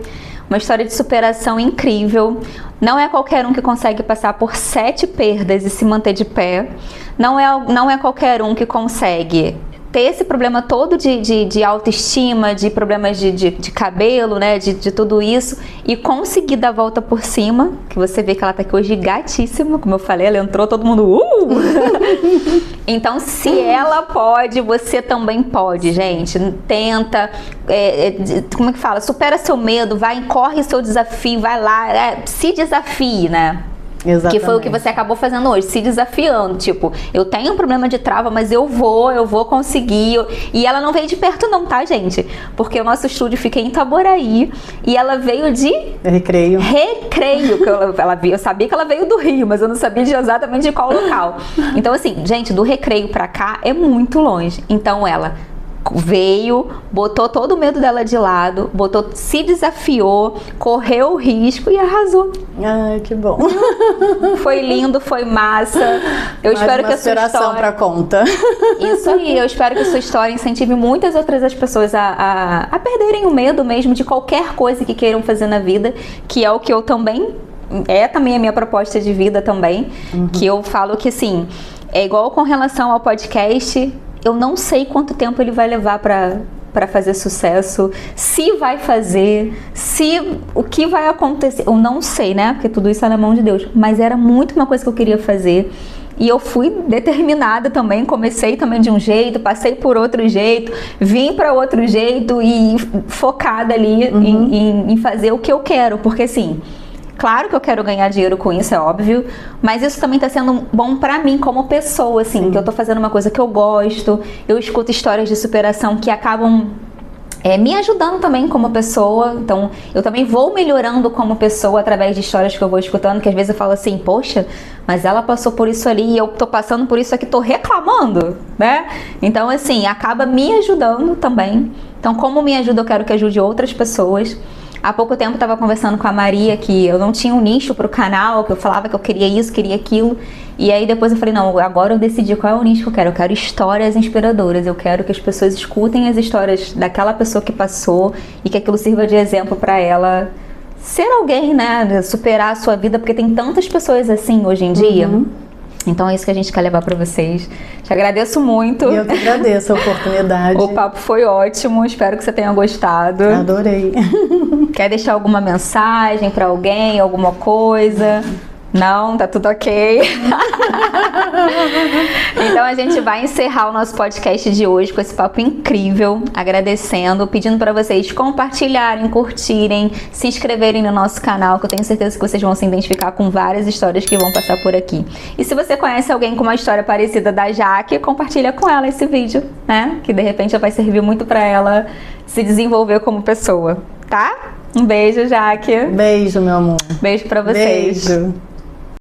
uma história de superação incrível. Não é qualquer um que consegue passar por 7 perdas e se manter de pé. Não é qualquer um que consegue ter esse problema todo de autoestima, de problemas de cabelo, né, de tudo isso, e conseguir dar a volta por cima, que você vê que ela tá aqui hoje gatíssima, como eu falei, ela entrou, todo mundo Então, se ela pode, você também pode, gente. Tenta, como é que fala? Supera seu medo, corre seu desafio, vai lá, se desafie, né? Exatamente. Que foi o que você acabou fazendo hoje, se desafiando, tipo, eu tenho um problema de trava, mas eu vou conseguir. E ela não veio de perto não, tá, gente? Porque o nosso estúdio fica em Itaboraí e ela veio de... Recreio. Eu sabia que ela veio do Rio, mas eu não sabia exatamente de qual local. Então, assim, gente, do Recreio pra cá é muito longe. Então, ela veio, botou todo o medo dela de lado, se desafiou, correu o risco e arrasou. Ai, que bom. Foi lindo, foi massa. Eu espero que a sua história pra conta. Isso aí, eu espero que a sua história incentive muitas outras pessoas a perderem o medo mesmo de qualquer coisa que queiram fazer na vida, que é o que eu também a minha proposta de vida também, que eu falo que assim, é igual com relação ao podcast. Eu não sei quanto tempo ele vai levar para fazer sucesso, se vai fazer, o que vai acontecer. Eu não sei, né? Porque tudo isso é na mão de Deus. Mas era muito uma coisa que eu queria fazer. E eu fui determinada também. Comecei também de um jeito, passei por outro jeito, vim para outro jeito e focada ali em fazer o que eu quero. Porque assim... Claro que eu quero ganhar dinheiro com isso, é óbvio, mas isso também tá sendo bom pra mim como pessoa, assim, que eu tô fazendo uma coisa que eu gosto, eu escuto histórias de superação que acabam me ajudando também como pessoa, então eu também vou melhorando como pessoa através de histórias que eu vou escutando, que às vezes eu falo assim, poxa, mas ela passou por isso ali e eu tô passando por isso aqui, tô reclamando, né? Então assim, acaba me ajudando também, então como me ajuda eu quero que ajude outras pessoas. Há pouco tempo eu estava conversando com a Maria que eu não tinha um nicho para o canal, que eu falava que eu queria isso, queria aquilo. E aí depois eu falei, não, agora eu decidi qual é o nicho que eu quero. Eu quero histórias inspiradoras. Eu quero que as pessoas escutem as histórias daquela pessoa que passou e que aquilo sirva de exemplo para ela ser alguém, né? Superar a sua vida, porque tem tantas pessoas assim hoje em dia. Então é isso que a gente quer levar para vocês. Te agradeço muito. Eu que agradeço a oportunidade. O papo foi ótimo, espero que você tenha gostado. Adorei. Quer deixar alguma mensagem para alguém, alguma coisa? Não, tá tudo ok. Então a gente vai encerrar o nosso podcast de hoje com esse papo incrível, agradecendo, pedindo para vocês compartilharem, curtirem, se inscreverem no nosso canal, que eu tenho certeza que vocês vão se identificar com várias histórias que vão passar por aqui. E se você conhece alguém com uma história parecida da Jaque, compartilha com ela esse vídeo, né? Que de repente já vai servir muito para ela se desenvolver como pessoa, tá? Um beijo, Jaque. Beijo, meu amor. Beijo para vocês. Beijo.